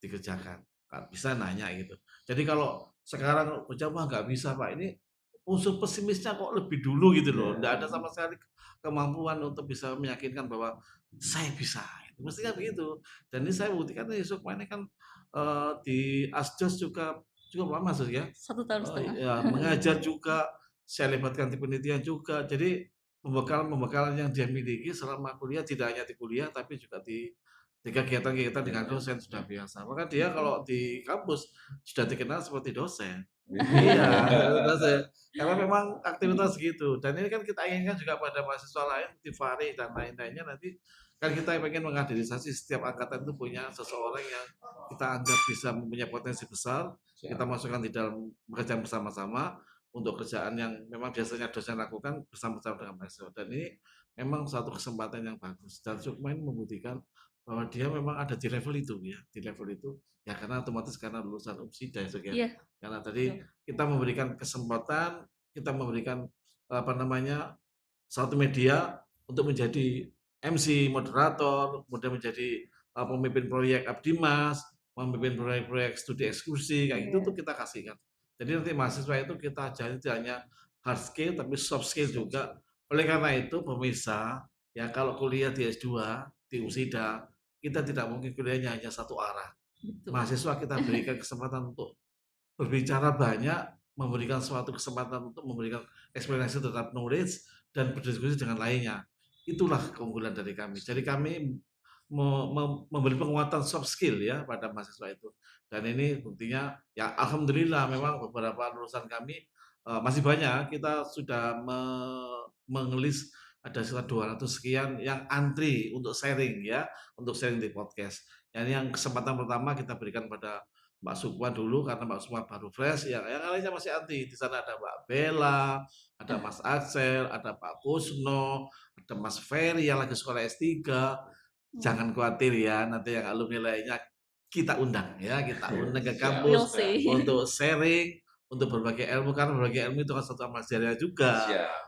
dikerjakan. Nggak bisa nanya gitu. Jadi kalau sekarang kerja wah nggak bisa Pak, ini unsur pesimisnya kok lebih dulu gitu loh. Nggak ada sama sekali kemampuan untuk bisa meyakinkan bahwa saya bisa. Mestinya begitu. Dan ini saya buktikan nih Sukma ini kan di Asdos juga cukup lama ya. 1 tahun setengah. Ya, mengajar juga, saya libatkan di penelitian juga. Jadi pembekalan yang dia miliki selama kuliah tidak hanya di kuliah tapi juga di kegiatan-kegiatan dengan dosen sudah biasa. Maka dia kalau di kampus sudah dikenal seperti dosen. Iya, dosen. Karena memang aktivitas gitu. Dan ini kan kita inginkan juga pada mahasiswa lain, di Fahri dan lain-lainnya nanti Kan kita pengen mengkaderisasi setiap angkatan itu punya seseorang yang kita anggap bisa mempunyai potensi besar, kita masukkan di dalam bekerja bersama-sama untuk kerjaan yang memang biasanya dosen lakukan bersama-sama dengan mahasiswa. Dan ini memang satu kesempatan yang bagus. Dan Sukma ini membuktikan bahwa dia memang ada di level itu ya, di level itu ya karena otomatis karena lulusan UMSIDA ya. Iya. Karena tadi kita memberikan kesempatan, kita memberikan apa namanya satu media untuk menjadi MC, moderator, kemudian menjadi pemimpin proyek Abdimas, memimpin proyek-proyek studi ekskursi, kayak gitu tuh kita kasihkan. Jadi nanti mahasiswa itu kita ajari tidak hanya hard skill tapi soft skill juga. Oleh karena itu pemirsa, ya kalau kuliah di S2 di USIDA, kita tidak mungkin kuliahnya hanya satu arah. Betul. Mahasiswa kita berikan kesempatan untuk berbicara banyak, memberikan suatu kesempatan untuk memberikan eksplanasi terhadap knowledge dan berdiskusi dengan lainnya. Itulah keunggulan dari kami. Jadi kami memberi penguatan soft skill ya pada mahasiswa itu. Dan ini buktinya ya alhamdulillah memang beberapa lulusan kami masih banyak. Kita sudah mengelis ada sekitar 200 sekian yang antri untuk sharing ya, untuk sharing di podcast. Yang kesempatan pertama kita berikan pada Mbak Sukma dulu karena Mbak Sukma baru fresh, yang lainnya masih anti. Di sana ada Mbak Bella, ada Mas Axel, ada Pak Kusno, ada Mas Ferry yang lagi sekolah S3. Jangan khawatir ya, nanti yang alumni lainnya kita undang ya, kita undang ke kampus untuk sharing, untuk berbagi ilmu karena berbagi ilmu itu kan satu amal jariah juga.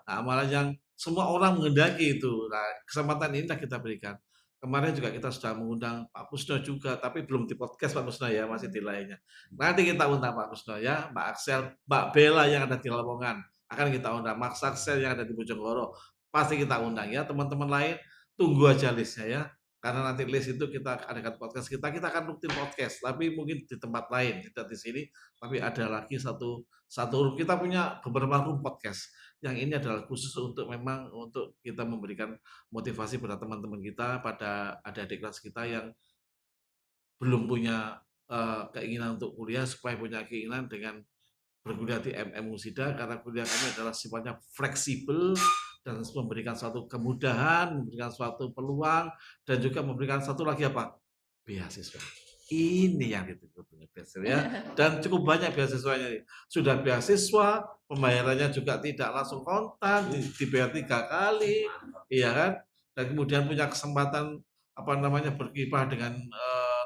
Nah, amalan yang semua orang menghendaki itu. Nah, kesempatan ini kita berikan. Kemarin juga kita sudah mengundang Pak Kusno juga, tapi belum di podcast Pak Kusno ya, masih di lainnya. Nanti kita undang Pak Kusno ya, Mbak Axel, Mbak Bella yang ada di Lamongan, akan kita undang. Mas Axel yang ada di Bojonegoro, pasti kita undang ya. Teman-teman lain, tunggu aja listnya ya. Karena nanti list itu kita adakan podcast kita akan rutin podcast, tapi mungkin di tempat lain, tidak di sini, tapi ada lagi satu room. Kita punya beberapa room podcast. Yang ini adalah khusus untuk memang untuk kita memberikan motivasi pada teman-teman kita, pada adik-adik kelas kita yang belum punya keinginan untuk kuliah supaya punya keinginan dengan berkuliah di MM USIDA karena kuliah kami adalah sifatnya fleksibel dan memberikan suatu kemudahan, memberikan suatu peluang dan juga memberikan satu lagi apa? Beasiswa. Ini yang ditunggu-tunggu beasiswa ya. Dan cukup banyak beasiswanya. Sudah beasiswa, pembayarannya juga tidak langsung kontan, dibayar 3 kali, iya kan? Dan kemudian punya kesempatan apa namanya berkiprah dengan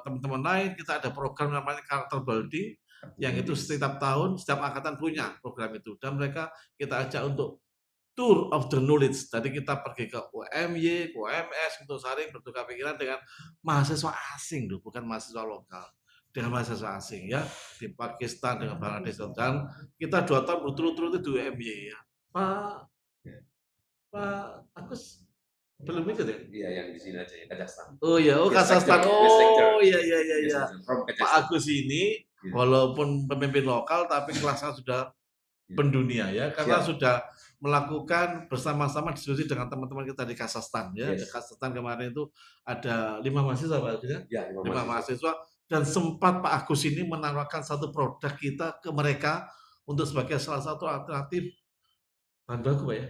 teman-teman lain. Kita ada program namanya Karakter Baldi yang itu setiap tahun, setiap angkatan punya program itu. Dan mereka kita ajak untuk tour of the knowledge. Jadi kita pergi ke UMY, ke UMS untuk saling bertukar pikiran dengan mahasiswa asing, loh, bukan mahasiswa lokal. Dengan mahasiswa asing ya, di Pakistan dengan Bangladesh dan kita 2 tahun berturut-turut di UMY ya. Pak Agus belum ikut ya? Iya, yang di sini aja ya, Kazakhstan. Oh iya, Kazakhstan. Oh iya. Pak Agus ini walaupun pemimpin lokal tapi kelasnya sudah pendunia ya, karena sudah melakukan bersama-sama diskusi dengan teman-teman kita di Kazakhstan ya. Di Kazakhstan kemarin itu ada 5 mahasiswa Pak Agus ya? 5 mahasiswa dan sempat Pak Agus ini menawarkan satu produk kita ke mereka untuk sebagai salah satu alternatif bahan baku Pak ya?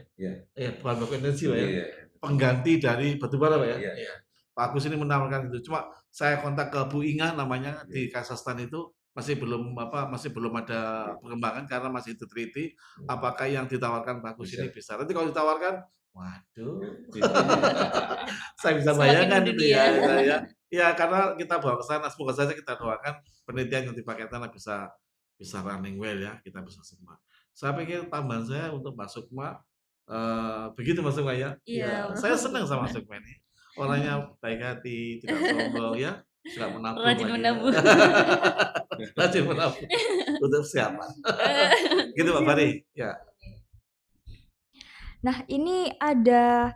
Iya, bahan baku energi Pak ya. Pengganti dari batubara Pak ya? Iya. Pak Agus ini menawarkan itu. Cuma saya kontak ke Bu Inga namanya di Kazakhstan itu masih belum ada perkembangan karena masih diteliti apakah yang ditawarkan Pak Agus ini bisa. Nanti kalau ditawarkan, waduh, saya bisa bayangkan itu ya. Ya karena kita bawa ke sana, semoga saja kita doakan penelitian yang dipakai sana bisa running well ya, kita bisa semua. Saya pikir tambahan saya untuk Mbak Sukma, begitu Mbak Sukma ya. Iya. Saya senang sama Sukma ini. Orangnya baik hati, tidak sombong ya, suka menabung. Rajin menabung. Rajin menabung untuk siapa? Gitu Pak Fari. Ya. Nah, ini ada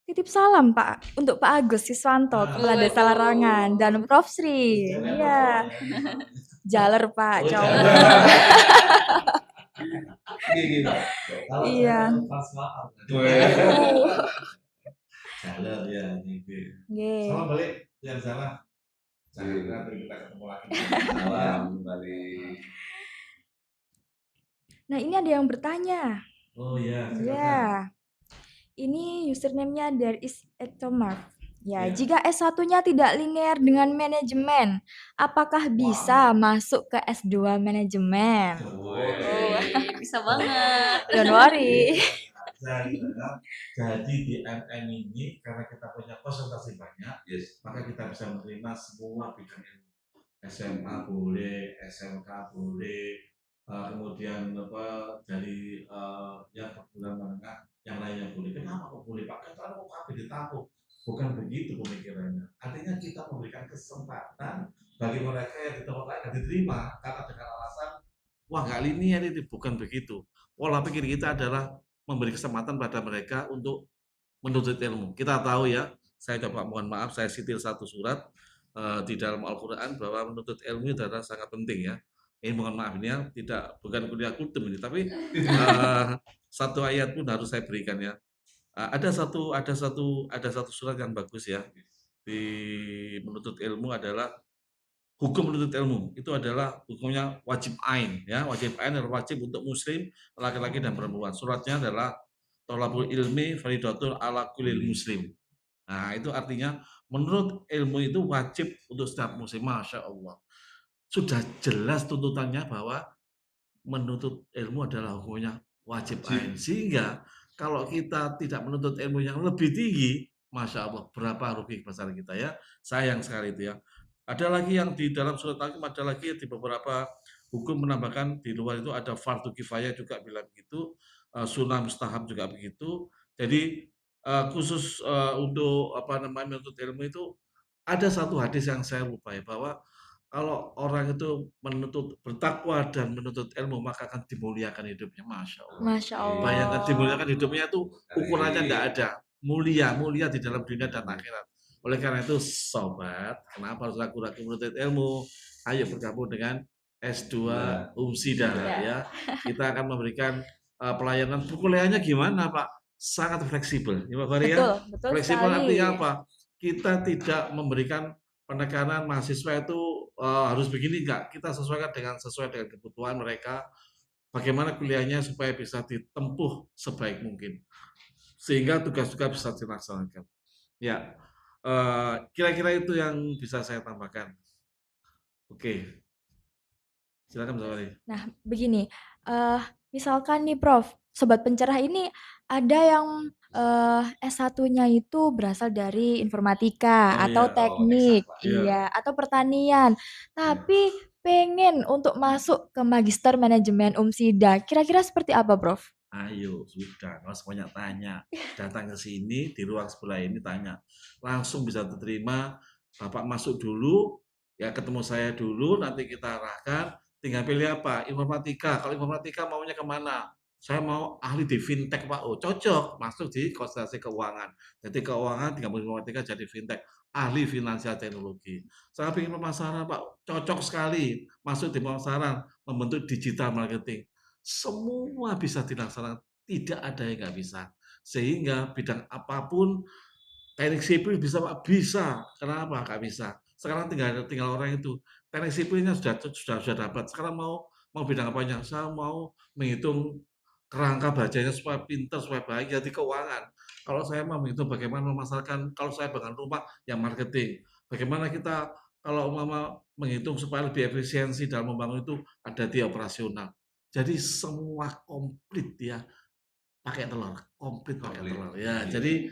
titip salam Pak untuk Pak Agus Siswanto, Kepala Desa Larangan dan Prof Sri. Iya. Jaler Pak, cowok. Iya. Jaler ya, gitu. Salam balik yang salah. Jangan kita ketemu lagi. Salam balik. Nah, ini ada yang bertanya. Oh iya. Iya. Ini username-nya dari Is Ectomorph. Ya, Iya. jika S1-nya tidak linear dengan manajemen, apakah bisa masuk ke S2 manajemen? Oh, Wih, bisa banget. don't worry. Jadi di MM ini karena kita punya konsentrasi banyak, maka kita bisa menerima semua bidang ilmu. SMA boleh, SMK boleh, kemudian dari yang perguruan menengah yang lainnya boleh. Kenapa kok boleh Pak? Kan kok KB ditampung. Bukan begitu pemikirannya. Artinya kita memberikan kesempatan bagi mereka yang di tempat lain dan diterima karena dengan alasan wah nggak linear ini, bukan begitu. Pola pikir kita adalah memberi kesempatan pada mereka untuk menuntut ilmu. Kita tahu ya, saya coba mohon maaf, saya sitir satu surat di dalam Al-Quran bahwa menuntut ilmu itu adalah sangat penting ya. Ini mohon maaf ini ya, bukan kuliah kultum ini, tapi satu ayat pun harus saya berikan ya. Ada satu surat yang bagus ya di menuntut ilmu adalah hukum menuntut ilmu itu adalah hukumnya wajib ain ya, wajib ain adalah wajib untuk muslim laki-laki dan perempuan. Suratnya adalah thalabul ilmi fardhatun ala kullil muslim. Nah, itu artinya menurut ilmu itu wajib untuk setiap muslim. Masya Allah. Sudah jelas tuntutannya bahwa menuntut ilmu adalah hukumnya wajib ain. Sehingga kalau kita tidak menuntut ilmu yang lebih tinggi, Masya Allah, berapa rugi besar kita ya. Sayang sekali itu ya. Ada lagi yang di dalam surat Al-Hakim, ada lagi di beberapa hukum menambahkan di luar itu ada fardu kifayah juga bilang begitu, sunnah mustahab juga begitu. Jadi khusus untuk menuntut ilmu itu ada satu hadis yang saya lupa ya, bahwa kalau orang itu bertakwa dan menuntut ilmu maka akan dimuliakan hidupnya, masya Allah. Masya Bayangkan Allah. dimuliakan hidupnya itu ukurannya tidak ada, mulia di dalam dunia dan akhirat. Oleh karena itu, sobat, kenapa harus ragu-ragu menuntut ilmu? Ayo bergabung dengan S2 Umsida ya. Kita akan memberikan pelayanan. Kuliahnya gimana, Pak? Sangat fleksibel, ya Pak Fahri ya. Betul, betul Fleksibel sekali. artinya apa? Kita tidak memberikan penekanan mahasiswa itu harus begini, enggak. Kita sesuai dengan kebutuhan mereka. Bagaimana kuliahnya supaya bisa ditempuh sebaik mungkin, sehingga tugas-tugas bisa dilaksanakan. Ya, kira-kira itu yang bisa saya tambahkan. Oke, silakan Mbak Wali. Nah, begini, misalkan nih Prof, sobat pencerah ini ada yang S1-nya itu berasal dari informatika Oh atau iya, teknik, iya. iya, atau pertanian, tapi pengen untuk masuk ke Magister Manajemen Umsida. Kira-kira seperti apa, Prof? Ayo, sudah, nggak usah banyak tanya. Datang ke sini di ruang sebelah ini tanya, langsung bisa diterima. Bapak masuk dulu, ya ketemu saya dulu, nanti kita arahkan. Tinggal pilih apa? Informatika. Kalau informatika maunya kemana? Saya mau ahli di fintech Pak. Oh cocok, masuk di konsentrasi keuangan. Jadi keuangan tinggal informatika jadi fintech, ahli finansial teknologi. Saya ingin pemasaran Pak, cocok sekali. Masuk di pemasaran, membentuk digital marketing. Semua bisa dilaksanakan, tidak ada yang nggak bisa. Sehingga bidang apapun, teknik sipil bisa Pak, bisa. Kenapa nggak bisa? Sekarang tinggal orang itu, teknik sipilnya sudah dapat. Sekarang mau bidang apanya? Saya mau menghitung kerangka bajanya supaya pintar, supaya baik, jadi keuangan. Kalau saya mau menghitung bagaimana memasarkan, kalau saya bangun rumah, yang marketing. Bagaimana kita kalau menghitung supaya lebih efisiensi dalam membangun itu, ada di operasional. Jadi semua komplit ya, pakai telur, komplit pakai telur ya. Jadi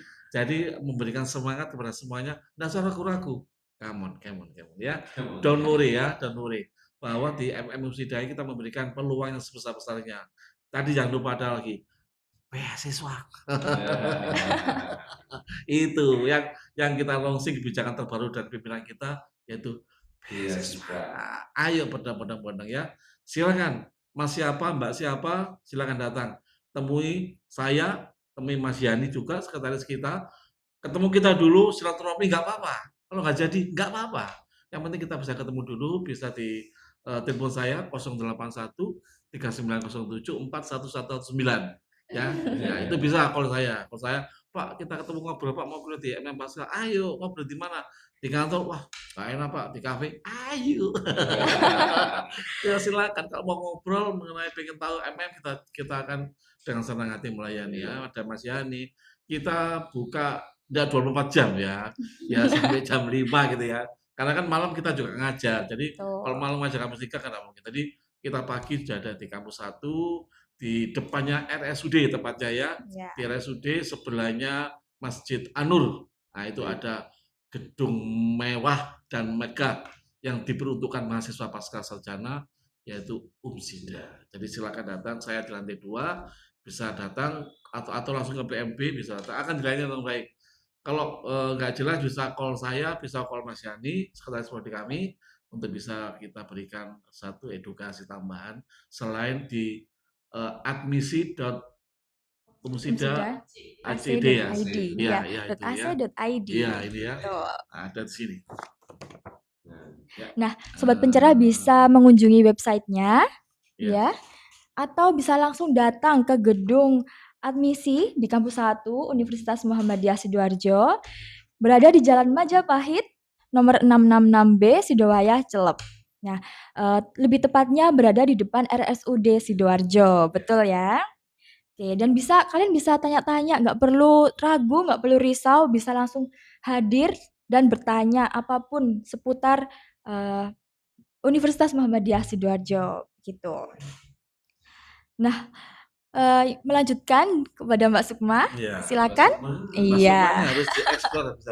memberikan semangat kepada semuanya, nggak usah ragu-ragu. Come on ya. Don't worry ya, don't worry. Bahwa di MM Umsida kita memberikan peluang yang sebesar-besarnya. Tadi jangan lupa ada lagi beasiswa. Itu yang kita launching kebijakan terbaru dan pimpinan kita, yaitu beasiswa. Ayo benar-benar ya. Silakan. Mas siapa, Mbak siapa, silakan datang. Temui saya, temui Mas Yani juga, sekretaris kita. Ketemu kita dulu, silaturahmi nggak apa-apa. Kalau nggak jadi, nggak apa-apa. Yang penting kita bisa ketemu dulu, bisa di telepon saya 081 3907 41119. Ya, itu bisa kalau saya. Kalau saya, Pak kita ketemu ngobrol Pak, mau kuliah di MM Pasca. Ayo, ngobrol di mana? Di kantor. Wah, nggak enak Pak, di kafe. Ayo. Ya silakan kalau mau ngobrol mengenai pengen tahu MM, kita akan dengan senang hati melayani ya. Ada Mas Yani, kita buka enggak 24 jam ya, ya sampai jam 5 gitu ya. Karena kan malam kita juga ngajar, jadi kalau Betul. malam ngajar kampus 3 kan nggak mungkin. Jadi kita pagi sudah ada di kampus 1, di depannya RSUD tepatnya ya, Ya. di RSUD sebelahnya Masjid An-Nur. Nah itu ada gedung mewah dan megah yang diperuntukkan mahasiswa pasca sarjana yaitu Umsida. Jadi silakan datang, saya di lantai 2, bisa datang atau langsung ke PMB bisa datang, akan dilayani dengan baik. Kalau nggak jelas bisa call saya, bisa call Mas Yani, sekretaris prodi kami, untuk bisa kita berikan satu edukasi tambahan selain di admisi.umsida.ac.id ya. umsida.ac.id Iya, ya, iya itu ya. .ac.id. Iya ini ya. Betul. Ada di sini. Ya. Nah, sobat pencerah bisa mengunjungi websitenya Iya. ya, atau bisa langsung datang ke gedung admisi di Kampus 1 Universitas Muhammadiyah Sidoarjo, berada di Jalan Majapahit nomor 666B Sidowayah Celep. Nah, lebih tepatnya berada di depan RSUD Sidoarjo, betul ya? Oke, dan kalian bisa tanya-tanya, nggak perlu ragu, nggak perlu risau, bisa langsung hadir dan bertanya apapun seputar Universitas Muhammadiyah Sidoarjo, gitu. Nah, melanjutkan kepada Mbak Sukma, Iya, silakan. Mas Iya. Sukmanya harus dieksplor bisa.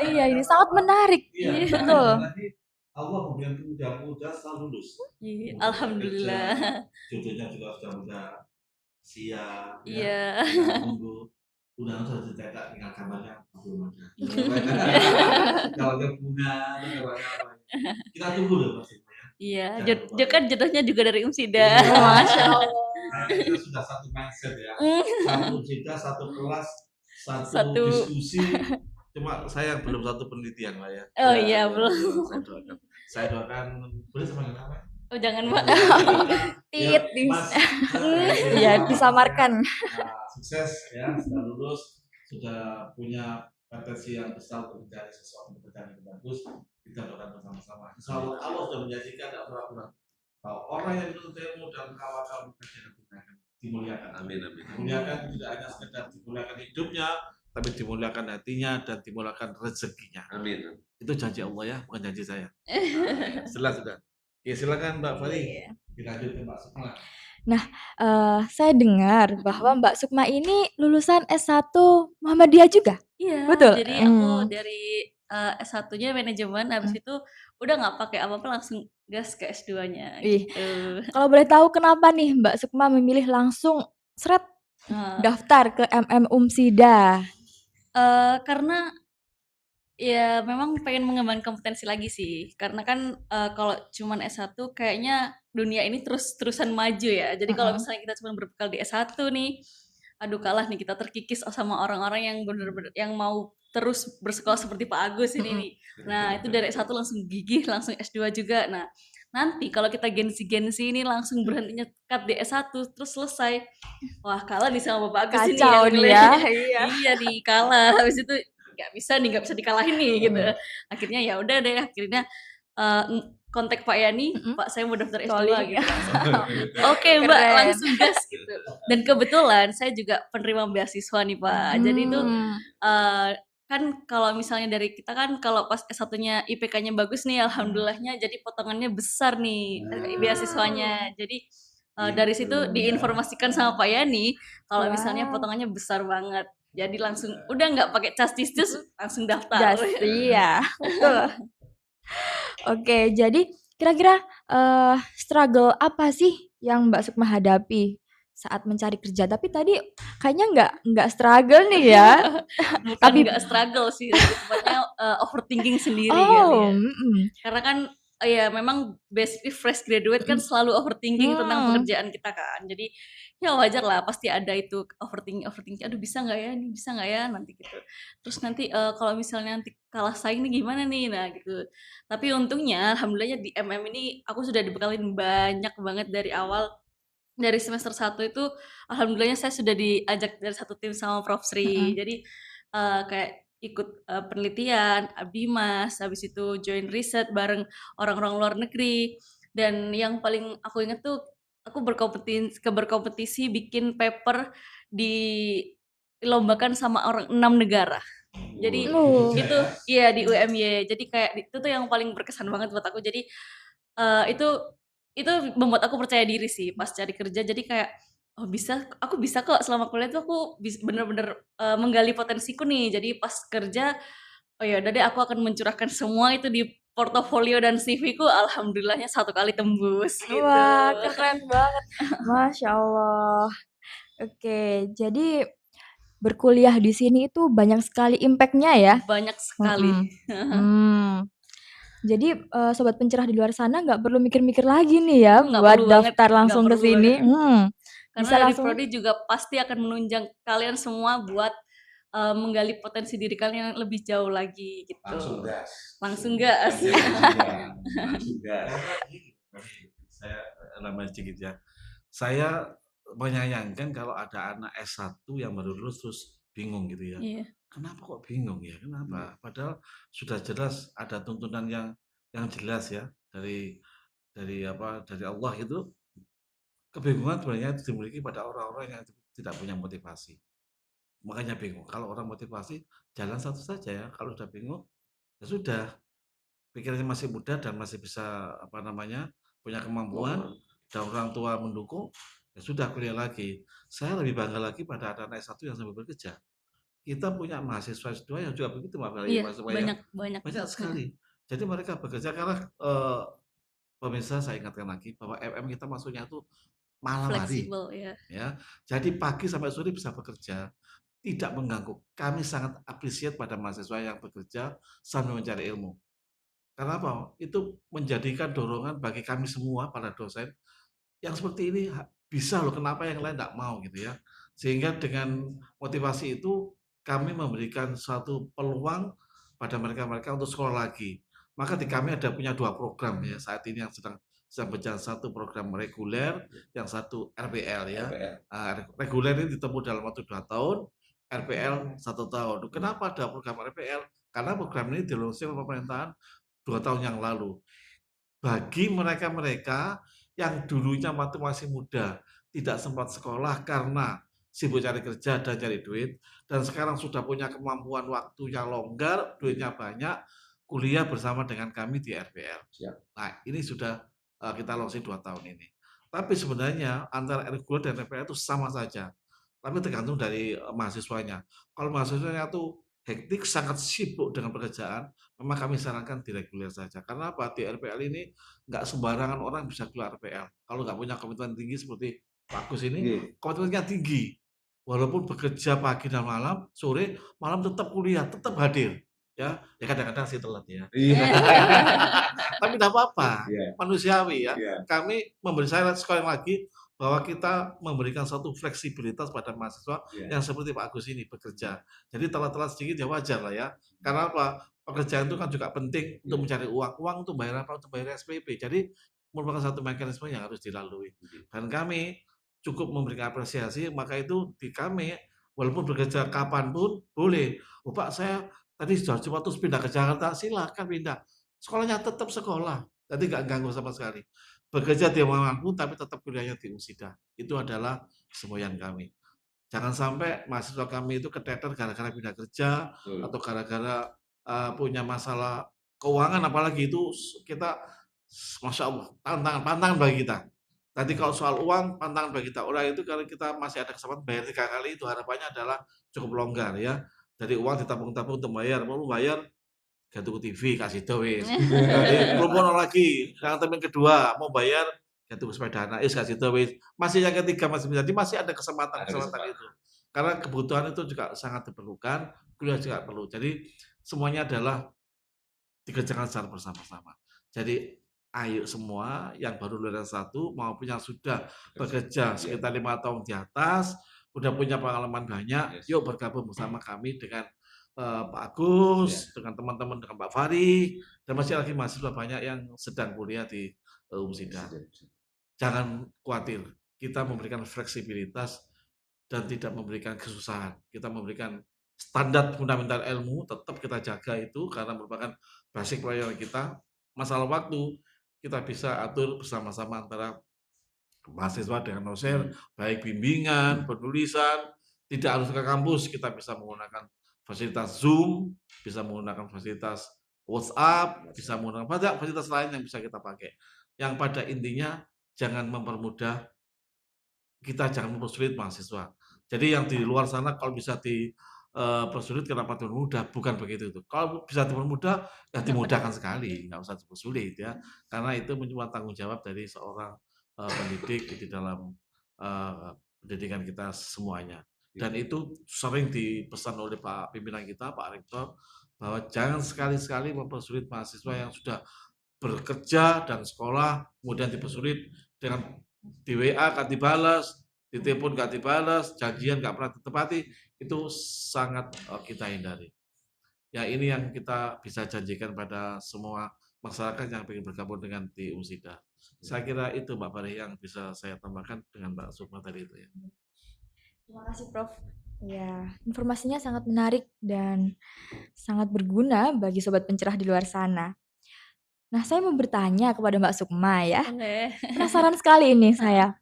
Iya, ini sangat menarik. Iya, Betul. nanti Allah memberikan pemuda-pemuda selalu lulus. Iya, Untuk alhamdulillah. kerja, jodohnya juga sudah mudah siap, ya. Iya. Tinggal nunggu. Undangan sudah dicetak, tinggal gambarnya belum ada. Kalau ada bunga, kalau ada apa. Kita tunggu loh Mas Sukma ya. Iya, Jangan lupa. kan jodohnya juga dari Umsida. Iya. Masya Allah. Kita sudah satu mindset ya. Satu cerita, satu kelas, satu Satu. diskusi. Cuma saya belum satu penelitian lah ya. Oh Ya, iya, ya, belum. Saya doakan, boleh sama apa? Oh jangan Mbak. Tit, Mas, Iya, disamarkan. sukses ya, sudah lulus, sudah punya potensi yang besar untuk mencari sesuatu pekerjaan yang bagus. Kita doakan bersama-sama. Insya Allah Allah sudah menjanjikan tidak pernah. Kalau orang yang menuntut ilmu dan tawakal bekerja akan dimuliakan. Amin, amin. Dimuliakan tidak hanya sekedar dimuliakan hidupnya, tapi dimuliakan hatinya dan dimuliakan rezekinya. Amin. Itu janji Allah ya, bukan janji saya. Jelas sudah. Oke, silakan Mbak Fari. Dilanjut ke Mbak Sukma. Saya dengar bahwa Mbak Sukma ini lulusan S1 Muhammadiyah juga? Iya, Betul? jadi aku dari S1-nya manajemen, habis itu udah nggak pakai apa-apa langsung gas ke S2-nya Ih, gitu. kalau boleh tahu kenapa nih Mbak Sukma memilih langsung daftar ke Umsida? Karena ya memang pengen mengembangkan kompetensi lagi sih. Karena kan kalau cuman S1 kayaknya dunia ini terus-terusan maju ya. Jadi kalau misalnya kita cuma berbekal di S1 nih, aduh kalah nih kita terkikis sama orang-orang yang bener-bener yang mau terus bersekolah seperti Pak Agus ini nih. Nah, itu dari S1 langsung gigih, langsung S2 juga. Nah, nanti kalau kita gengsi-gengsi ini langsung berhentinya cut di S1 terus selesai. Wah, kalah nih sama Bapak Agus ini Kacau yang nih milih. ya. Iya. Iya nih kalah. Habis itu nggak bisa dikalahin nih gitu. Akhirnya ya udah deh, akhirnya kontak Pak Yani, Pak saya mau daftar S2 Calling. gitu langsung. Oke Mbak, Keren. langsung gas gitu. Dan kebetulan saya juga penerima beasiswa nih Pak. Jadi itu kan kalau misalnya dari kita kan kalau pas S1-nya IPK-nya bagus nih, alhamdulillahnya jadi potongannya besar nih beasiswanya. Jadi dari situ diinformasikan sama Pak Yani kalau misalnya potongannya besar banget. Jadi langsung udah nggak pakai cas-cis langsung daftar. Iya, betul. Oke, jadi kira-kira struggle apa sih yang Mbak Sukma hadapi saat mencari kerja? Tapi tadi kayaknya nggak struggle nih ya. Bukan Tapi nggak struggle sih, lebih tepatnya overthinking sendiri kali ya. Karena kan ya memang basically fresh graduate kan selalu overthinking tentang pekerjaan kita kan. Jadi ya wajar lah pasti ada itu overthinking. Aduh bisa nggak ya? Ini bisa nggak ya? Nanti gitu. Terus nanti kalau misalnya nanti kalah saing nih gimana nih? Nah gitu. Tapi untungnya alhamdulillahnya di MM ini aku sudah dibekalin banyak banget dari awal. Dari semester 1 itu alhamdulillahnya saya sudah diajak dari satu tim sama Prof Sri. Jadi kayak ikut penelitian, Abdimas, habis itu join riset bareng orang-orang luar negeri. Dan yang paling aku ingat tuh aku berkompetisi bikin paper dilombakan sama orang 6 negara. Jadi Oh. itu iya di UMY. Jadi kayak itu tuh yang paling berkesan banget buat aku. Jadi itu membuat aku percaya diri sih pas cari kerja. Jadi kayak oh bisa, aku bisa kok selama kuliah tuh aku bener-bener menggali potensiku nih. Jadi pas kerja, oh ya udah deh aku akan mencurahkan semua itu di portofolio dan CV-ku. Alhamdulillahnya satu kali tembus gitu. Wah, keren banget. Masya Allah. Oke, jadi berkuliah di sini itu banyak sekali impact-nya ya? Banyak sekali. Mhm. Mmm. Jadi, sobat pencerah di luar sana nggak perlu mikir-mikir lagi nih ya Nggak buat perlu banget, daftar nggak langsung ke perlu banget. sini? Karena Bisa dari langsung prodi juga pasti akan menunjang kalian semua buat menggali potensi diri kalian yang lebih jauh lagi gitu. Langsung gas. Langsung gas. Karena gini, saya nambahin sedikit ya. Saya menyayangkan kalau ada anak S1 yang baru lulus terus bingung gitu ya. Iya. Kenapa kok bingung ya? Kenapa? Padahal sudah jelas ada tuntunan yang jelas ya dari Allah itu. Kebingungan sebenarnya itu dimiliki pada orang-orang yang tidak punya motivasi. Makanya bingung. Kalau orang motivasi jalan satu saja ya. Kalau udah bingung ya sudah, pikirannya masih muda dan masih bisa punya kemampuan dan orang tua mendukung, ya sudah kuliah lagi. Saya lebih bangga lagi pada anak-anak S1 yang sambil bekerja. Kita punya mahasiswa S2 yang juga begitu Mbak Meli, Iya, Mas Supaya. banyak banyak. Banyak sekali. Jadi mereka bekerja karena pemirsa saya ingatkan lagi bahwa MM kita masuknya itu malam hari. Fleksibel ya. Ya. Jadi pagi sampai sore bisa bekerja, tidak mengganggu. Kami sangat appreciate pada mahasiswa yang bekerja sambil mencari ilmu. Karena apa? Itu menjadikan dorongan bagi kami semua para dosen yang seperti ini bisa loh, kenapa yang lain tidak mau gitu ya. Sehingga dengan motivasi itu kami memberikan suatu peluang pada mereka-mereka untuk sekolah lagi. Maka di kami ada punya 2 program ya saat ini yang sedang berjalan, satu program reguler, yang satu RPL ya. Reguler ini ditempuh dalam waktu 2 tahun, RPL 1 tahun. Kenapa ada program RPL? Karena program ini diluncurkan oleh pemerintahan 2 tahun yang lalu. Bagi mereka-mereka yang dulunya waktu masih muda tidak sempat sekolah karena sibuk cari kerja dan cari duit, dan sekarang sudah punya kemampuan waktu yang longgar, duitnya banyak, kuliah bersama dengan kami di RPL. Siap. Nah, ini sudah kita launching 2 tahun ini. Tapi sebenarnya antara reguler dan RPL itu sama saja, tapi tergantung dari mahasiswanya. Kalau mahasiswanya tuh hektik, sangat sibuk dengan pekerjaan, memang kami sarankan di reguler saja. Karena apa? Di RPL ini nggak sembarangan orang bisa keluar RPL. Kalau nggak punya komitmen tinggi seperti Pak Agus ini, komitmennya tinggi. Walaupun bekerja pagi dan malam, sore, malam tetap kuliah, tetap hadir. Ya kadang-kadang sih telat ya. Iya. Tapi tidak apa-apa, Iya. manusiawi ya. Iya. Kami memberi syarat sekali lagi bahwa kita memberikan satu fleksibilitas pada mahasiswa yang seperti Pak Agus ini bekerja. Jadi telat-telat sedikit ya wajar lah ya. Karena apa? Pekerjaan itu kan juga penting untuk mencari uang. Uang untuk bayar apa? Untuk bayar SPP. Jadi merupakan satu mekanisme yang harus dilalui. Dan kami cukup memberikan apresiasi, maka itu di kami walaupun bekerja kapanpun boleh. Oh Pak, saya tadi cuma terus pindah ke Jakarta, silakan pindah. Sekolahnya tetap sekolah, jadi nggak ganggu sama sekali. Bekerja di manapun tapi tetap kuliahnya di UNSIDA. Itu adalah semboyan kami. Jangan sampai mahasiswa kami itu keteter gara-gara pindah kerja atau gara-gara punya masalah keuangan, apalagi itu kita, masya Allah, pantangan bagi kita. Tadi kalau soal uang, pantangan bagi kita. Orang itu kalau kita masih ada kesempatan bayar 3 kali, itu harapannya adalah cukup longgar ya. Jadi uang ditabung-tabung untuk bayar, mau bayar gak tuku TV kasih tau wis. Jadi belum ono lagi. Yang termin kedua mau bayar gak tuku sepeda anak kasih tau wis. Masih yang ketiga masih bisa. Jadi masih ada kesempatan itu. Karena kebutuhan itu juga sangat diperlukan, kuliah juga perlu. Jadi semuanya adalah dikerjakan secara bersama-sama. Jadi ayo semua yang baru lulus S1 maupun yang sudah bekerja sekitar 5 tahun di atas, udah punya pengalaman banyak, yuk bergabung bersama kami dengan Pak Agus, dengan teman-teman, dengan Pak Fahri, dan masih lagi mahasiswa banyak yang sedang kuliah di UNSIDA. Jangan khawatir, kita memberikan fleksibilitas dan tidak memberikan kesusahan. Kita memberikan standar fundamental ilmu, tetap kita jaga itu karena merupakan basic pelajaran kita. Masalah waktu, kita bisa atur bersama-sama antara mahasiswa dengan dosen, baik bimbingan, penulisan, tidak harus ke kampus, kita bisa menggunakan fasilitas Zoom, bisa menggunakan fasilitas WhatsApp, bisa menggunakan banyak fasilitas lain yang bisa kita pakai. Yang pada intinya jangan mempermudah, kita jangan mempersulit mahasiswa. Jadi yang di luar sana kalau bisa persulit kenapa dipermudah, bukan begitu itu. Kalau bisa dipermudah, ya dimudahkan sekali, nggak usah dipersulit ya. Karena itu menyuat tanggung jawab dari seorang pendidik di dalam pendidikan kita semuanya. Dan itu sering dipesan oleh Pak pimpinan kita, Pak Rektor, bahwa jangan sekali-sekali mempersulit mahasiswa yang sudah bekerja dan sekolah, kemudian dipersulit dengan di WA nggak dibalas, di telepon nggak dibalas, janjian nggak pernah ditepati, itu sangat kita hindari. Ya ini yang kita bisa janjikan pada semua masyarakat yang ingin bergabung dengan di Umsida. Saya kira itu Mbak Fari yang bisa saya tambahkan dengan Mbak Sukma tadi itu ya. Terima kasih Prof. Ya, informasinya sangat menarik dan sangat berguna bagi sobat pencerah di luar sana. Nah, saya mau bertanya kepada Mbak Sukma ya. Boleh. Penasaran sekali ini saya.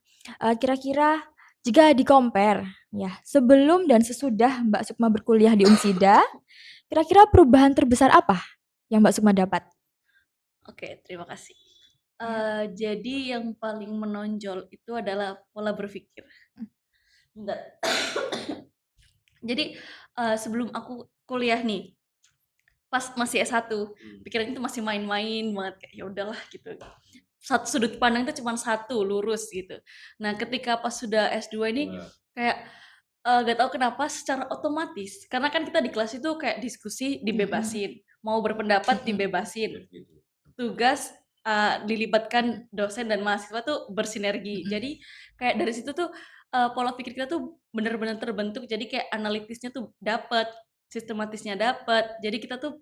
Kira-kira jika di-compare ya, sebelum dan sesudah Mbak Sukma berkuliah di Umsida, kira-kira perubahan terbesar apa yang Mbak Sukma dapat? Oke, terima kasih. Jadi yang paling menonjol itu adalah pola berpikir. Enggak. Jadi sebelum aku kuliah nih, pas masih S1, pikirannya itu masih main-main banget, kayak ya udahlah gitu. Satu sudut pandang itu cuma satu, lurus gitu. Nah, ketika pas sudah S2 ini kayak gak tahu kenapa secara otomatis, karena kan kita di kelas itu kayak diskusi dibebasin, mau berpendapat dibebasin, tugas dilibatkan dosen dan mahasiswa tuh bersinergi. Jadi kayak dari situ tuh pola pikir kita tuh benar-benar terbentuk. Jadi kayak analitisnya tuh dapat, sistematisnya dapat. Jadi kita tuh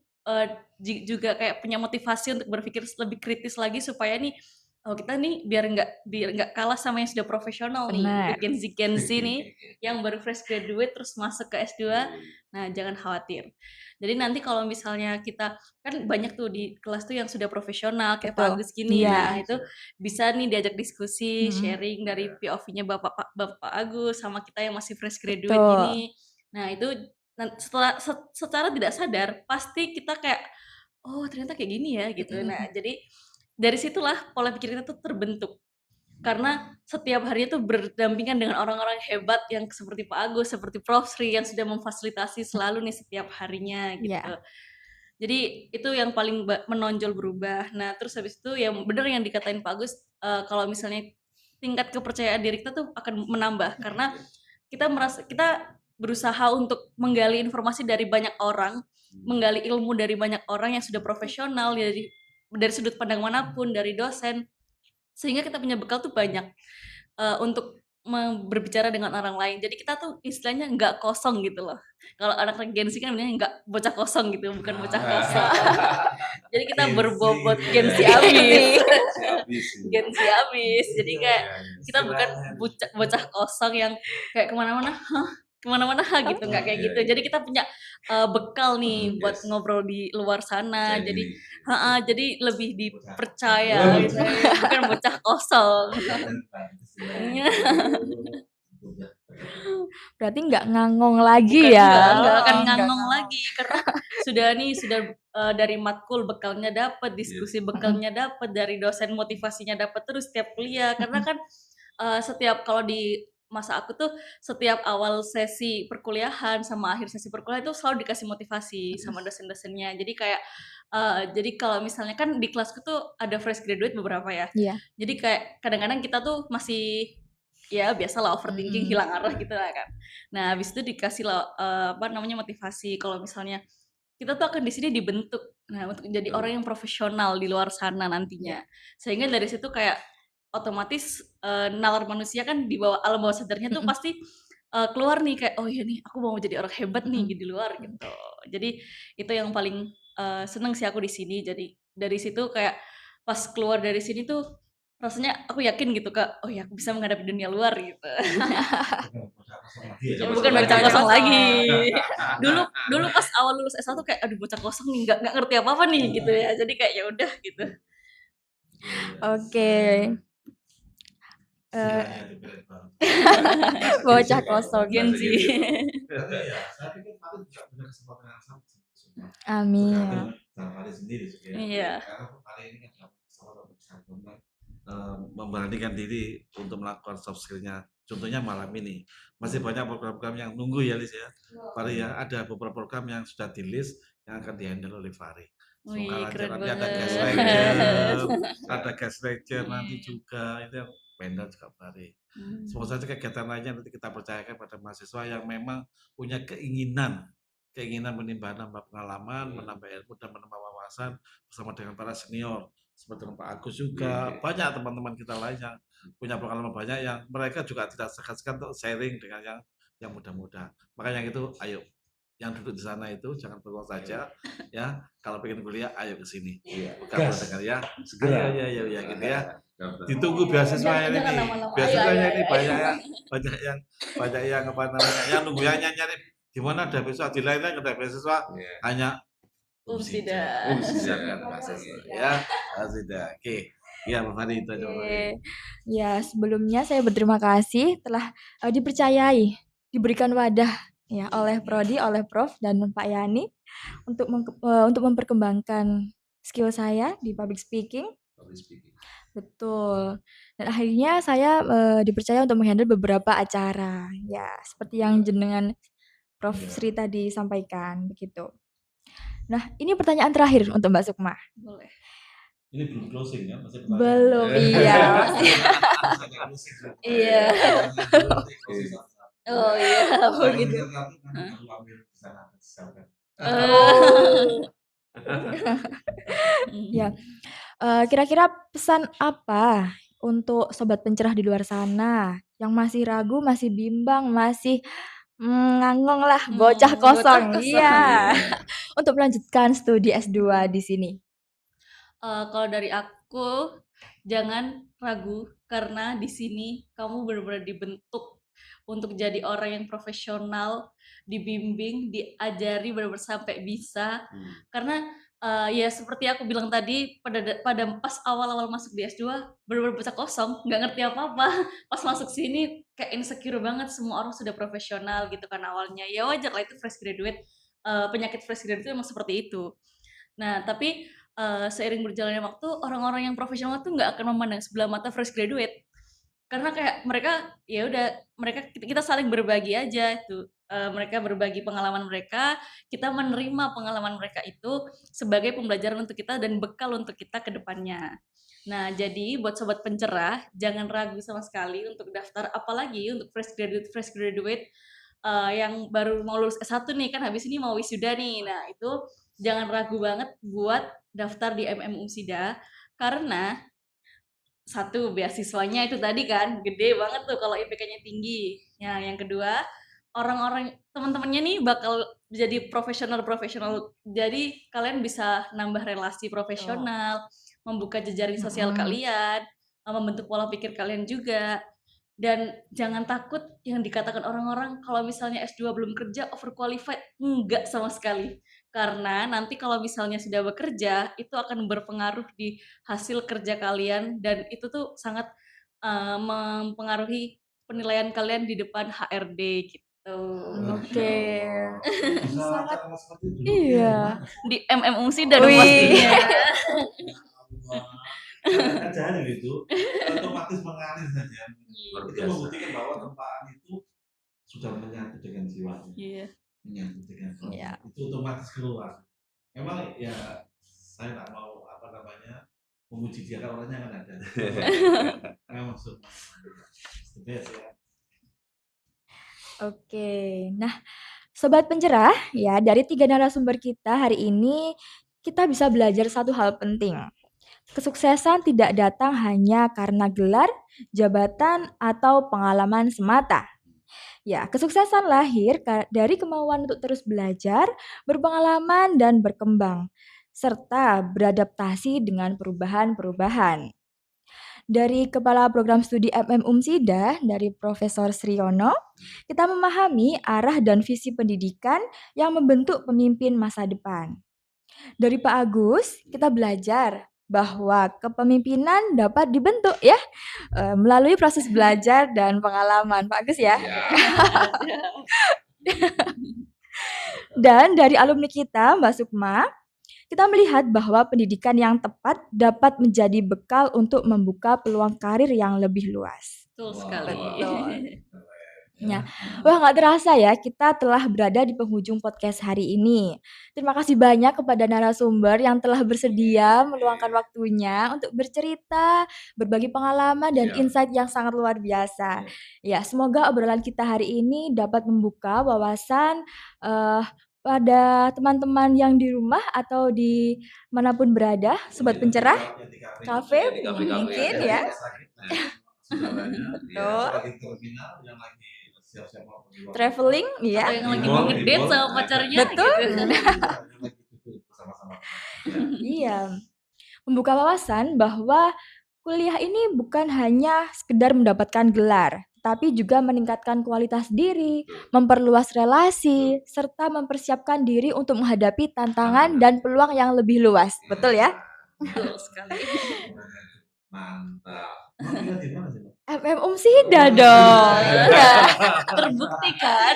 juga kayak punya motivasi untuk berpikir lebih kritis lagi supaya nih kita nih biar nggak kalah sama yang sudah profesional nih, Benar. Gen Z nih yang baru fresh graduate terus masuk ke S2. Nah, jangan khawatir. Jadi nanti kalau misalnya kita kan banyak tuh di kelas tuh yang sudah profesional kayak Pak Betul. Agus gini. Iya. Nah, itu bisa nih diajak diskusi, Mhm. sharing dari POV-nya Bapak Agus sama kita yang masih fresh graduate Betul. gini. Nah, itu secara tidak sadar pasti kita kayak oh ternyata kayak gini ya gitu. Nah, jadi dari situlah pola pikir kita tuh terbentuk. Karena setiap harinya tuh berdampingan dengan orang-orang hebat yang seperti Pak Agus, seperti Prof Sri yang sudah memfasilitasi selalu nih setiap harinya gitu. Iya. Jadi itu yang paling menonjol berubah. Nah, terus habis itu yang bener yang dikatain Pak Agus, kalau misalnya tingkat kepercayaan diri kita tuh akan menambah karena kita berusaha untuk menggali informasi dari banyak orang, menggali ilmu dari banyak orang yang sudah profesional dari sudut pandang manapun, dari dosen, sehingga kita punya bekal tuh banyak untuk berbicara dengan orang lain. Jadi kita tuh istilahnya nggak kosong gitu loh. Kalau anak Gen Z kan bilangnya nggak bocah kosong gitu, bukan bocah kosong. Jadi kita berbobot Gen Z abis. Gen Z abis. Jadi kayak kita bukan bocah kosong yang kayak kemana-mana, gitu, nggak kayak gitu. Jadi kita punya bekal nih buat ngobrol di luar sana. Jadi lebih dipercaya gitu, bukan bocah kosong. Berarti nggak ngangong lagi ya? Nggak akan ngangong lagi karena sudah dari matkul bekalnya dapat, diskusi bekalnya dapat, dari dosen motivasinya dapat terus setiap kuliah. Karena kan setiap kalau di masa aku tuh setiap awal sesi perkuliahan sama akhir sesi perkuliahan itu selalu dikasih motivasi sama dosen-dosennya. Jadi kayak jadi kalau misalnya kan di kelasku tuh ada fresh graduate beberapa ya. Iya. Jadi kayak kadang-kadang kita tuh masih ya biasalah overthinking, hilang arah gitu lah kan. Nah, habis itu dikasih motivasi kalau misalnya kita tuh akan di sini dibentuk. Nah, untuk jadi orang yang profesional di luar sana nantinya. Sehingga dari situ kayak otomatis nalar manusia kan di bawah alam bawah sadarnya tuh pasti keluar nih kayak oh iya nih aku mau jadi orang hebat nih di luar gitu. Jadi itu yang paling seneng sih aku di sini. Jadi dari situ kayak pas keluar dari sini tuh rasanya aku yakin gitu Kak, oh ya aku bisa menghadapi dunia luar gitu. Bukan bocah kosong lagi. Dulu pas awal lulus S1 kayak aduh bocah kosong nih nggak ngerti apa-apa nih gitu ya. Jadi kayak ya udah gitu. Oke. Istilahnya itu keren banget. Bocah kosong. Gen Z. Tapi ya, saya pikir Fahri juga punya kesempatan yang sama semua. Amin. Tergantung dengan Fahri sendiri juga ya. Iya. Karena Fahri ini kan dapat kesempatan besar untuk memberanikan diri untuk melakukan soft skill-nya. Contohnya malam ini masih banyak program-program yang nunggu ya, Lis ya. Fahri ya, ada beberapa program yang sudah di list yang akan dihandle oleh Fahri. Wih, Semoga lancar. keren Nanti ada guest banget. lecture, ada guest lecture nanti juga itu yang pendal juga Fahri. Hmm. Semoga saja kegiatan lainnya nanti kita percayakan pada mahasiswa yang memang punya keinginan menambah pengalaman, menambah ilmu dan menambah wawasan bersama dengan para senior seperti dengan Pak Agus juga. Banyak teman-teman kita lain yang punya pengalaman banyak yang mereka juga tidak segan-segan untuk sharing dengan yang muda-muda. Makanya itu ayo yang duduk di sana itu jangan bengong saja ya. Kalau pengen kuliah ayo ke sini. Bukan dengar ya. Segera. Ayo gitu ya. Ditunggu beasiswa ini. Jangan lama-lama. Beasiswanya Ayo, ini ayo. banyak yang apa namanya? Yang nunggu yang nyari di mana ada beasiswa, di lain ada beasiswa hanya Umsida. Silakan ya. Sudah. Oke. Ya, Pak Fahri itu aja. Oke. Ya, sebelumnya saya berterima kasih telah dipercayai, diberikan wadah ya oleh Prodi, oleh Prof dan Pak Yani untuk memperkembangkan skill saya di public speaking. Betul. Dan akhirnya saya dipercaya untuk menghandle beberapa acara. Ya, seperti yang jenengan Prof Sri tadi sampaikan begitu. Nah, ini pertanyaan terakhir untuk Mbak Sukma. Boleh. Ini belum closing ya, masih Belum, iya. Iya. Oh iya, begitu. Ya, kira-kira pesan apa untuk sobat pencerah di luar sana yang masih ragu, masih bimbang, masih ngangong lah, bocah kosong, iya, untuk melanjutkan studi S2 di sini? Kalau dari aku, jangan ragu karena di sini kamu benar-benar dibentuk untuk jadi orang yang profesional, dibimbing, diajari benar-benar sampai bisa. Karena ya seperti aku bilang tadi, pada pas awal-awal masuk di S2 benar-benar bocah kosong, nggak ngerti apa-apa. Pas masuk sini kayak insecure banget, semua orang sudah profesional gitu kan awalnya. Ya wajar lah, itu fresh graduate, penyakit fresh graduate itu emang seperti itu. Nah, tapi seiring berjalannya waktu, orang-orang yang profesional tuh nggak akan memandang sebelah mata fresh graduate. Karena kayak mereka, ya udah, kita saling berbagi aja itu. Mereka berbagi pengalaman mereka, kita menerima pengalaman mereka itu sebagai pembelajaran untuk kita dan bekal untuk kita ke depannya. Nah, jadi buat sobat pencerah, jangan ragu sama sekali untuk daftar, apalagi untuk fresh graduate yang baru mau lulus S1 nih, kan habis ini mau wisuda nih. Nah, itu jangan ragu banget buat daftar di Umsida, karena satu, beasiswanya itu tadi kan gede banget tuh kalau IPK-nya tinggi. Ya, yang kedua, orang-orang teman-temannya nih bakal jadi profesional. Jadi kalian bisa nambah relasi profesional, membuka jejaring sosial kalian, membentuk pola pikir kalian juga. Dan jangan takut yang dikatakan orang-orang kalau misalnya S2 belum kerja, overqualified. Enggak sama sekali. Karena nanti kalau misalnya sudah bekerja, itu akan berpengaruh di hasil kerja kalian dan itu tuh sangat mempengaruhi penilaian kalian di depan HRD gitu. Oke. Sangat Iya. Di Umsida dong Wih. pastinya. Jangan gitu, otomatis mengalir saja. Luar Itu biasa. membuktikan bahwa tempaan itu sudah menyatu dengan jiwanya. Iya. Menyatu dengan jiwanya. Iya. Itu otomatis keluar. Memang ya saya tak mau apa namanya memuji dia kalau orangnya kan ada. Memang maksudnya the best ya. Oke. Nah, sobat pencerah, ya dari 3 narasumber kita hari ini kita bisa belajar satu hal penting. Kesuksesan tidak datang hanya karena gelar, jabatan, atau pengalaman semata. Ya, kesuksesan lahir dari kemauan untuk terus belajar, berpengalaman, dan berkembang, serta beradaptasi dengan perubahan-perubahan. Dari Kepala Program Studi Umsida, dari Profesor Sriono, kita memahami arah dan visi pendidikan yang membentuk pemimpin masa depan. Dari Pak Agus, kita belajar bahwa kepemimpinan dapat dibentuk ya melalui proses belajar dan pengalaman. Pak Agus ya. Ya. Dan dari alumni kita, Mbak Sukma, kita melihat bahwa pendidikan yang tepat dapat menjadi bekal untuk membuka peluang karir yang lebih luas. Betul sekali. Betul. Ya. Wah, nggak terasa ya, kita telah berada di penghujung podcast hari ini. Terima kasih banyak kepada narasumber yang telah bersedia meluangkan waktunya untuk bercerita, berbagi pengalaman, dan Siap. insight yang sangat luar biasa. Ya, semoga obrolan kita hari ini dapat membuka wawasan pada teman-teman yang di rumah atau di manapun berada, sobat pencerah, kafe, Yang di kafe-kafe mungkin ada. ya. Betul. lagi terminal, yang lagi siap-siap mau pergi waktu. Traveling, ya. Atau yang lagi Di mau mall, ngedate sama pacarnya Betul. gitu. Yang lagi duduk bersama-sama. Iya, membuka wawasan bahwa kuliah ini bukan hanya sekedar mendapatkan gelar, tapi juga meningkatkan kualitas diri, memperluas relasi, serta mempersiapkan diri untuk menghadapi tantangan dan peluang yang lebih luas. Betul ya? Betul sekali. Mantap. Kuliah di mana sih, Mbak? MM Umsida dong. Iya. Terbukti kan?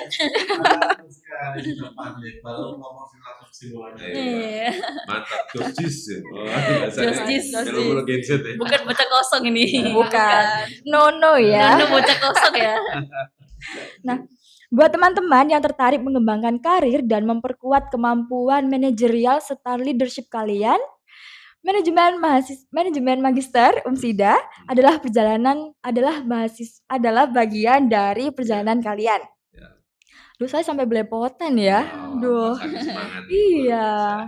Mantap sekali, sudah pandai. Baru ngomong langsung kesimpulannya. Iya. Mantap, Josjis ya. Josjis. Kalau gadget ya. Bukan bocah kosong ini. Bukan. No ya. Nono bocah kosong ya. Buat teman-teman yang tertarik mengembangkan karir dan memperkuat kemampuan manajerial serta leadership kalian, manajemen magister Umsida adalah bagian dari perjalanan kalian. Ya. Duh, saya sampai belepotan ya. Duh. Saking semangat. Iya.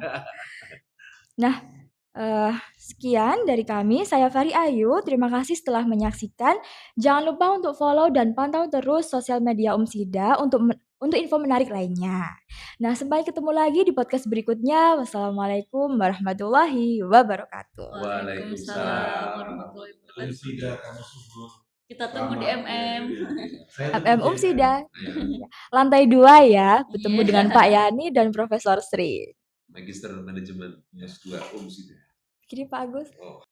Nah, sekian dari kami. Saya Fari Ayu. Terima kasih setelah menyaksikan. Jangan lupa untuk follow dan pantau terus sosial media Umsida untuk info menarik lainnya. Nah, sampai ketemu lagi di podcast berikutnya. Wassalamualaikum warahmatullahi wabarakatuh. Waalaikumsalam warahmatullahi wabarakatuh. Umsida, kamu sungguh Kita tunggu di MM. MM Umsida. Lantai 2 ya, bertemu Iya. dengan Pak Yani dan Profesor Sri. Magister Manajemen S2 Umsida. Gini Pak Agus. Oh.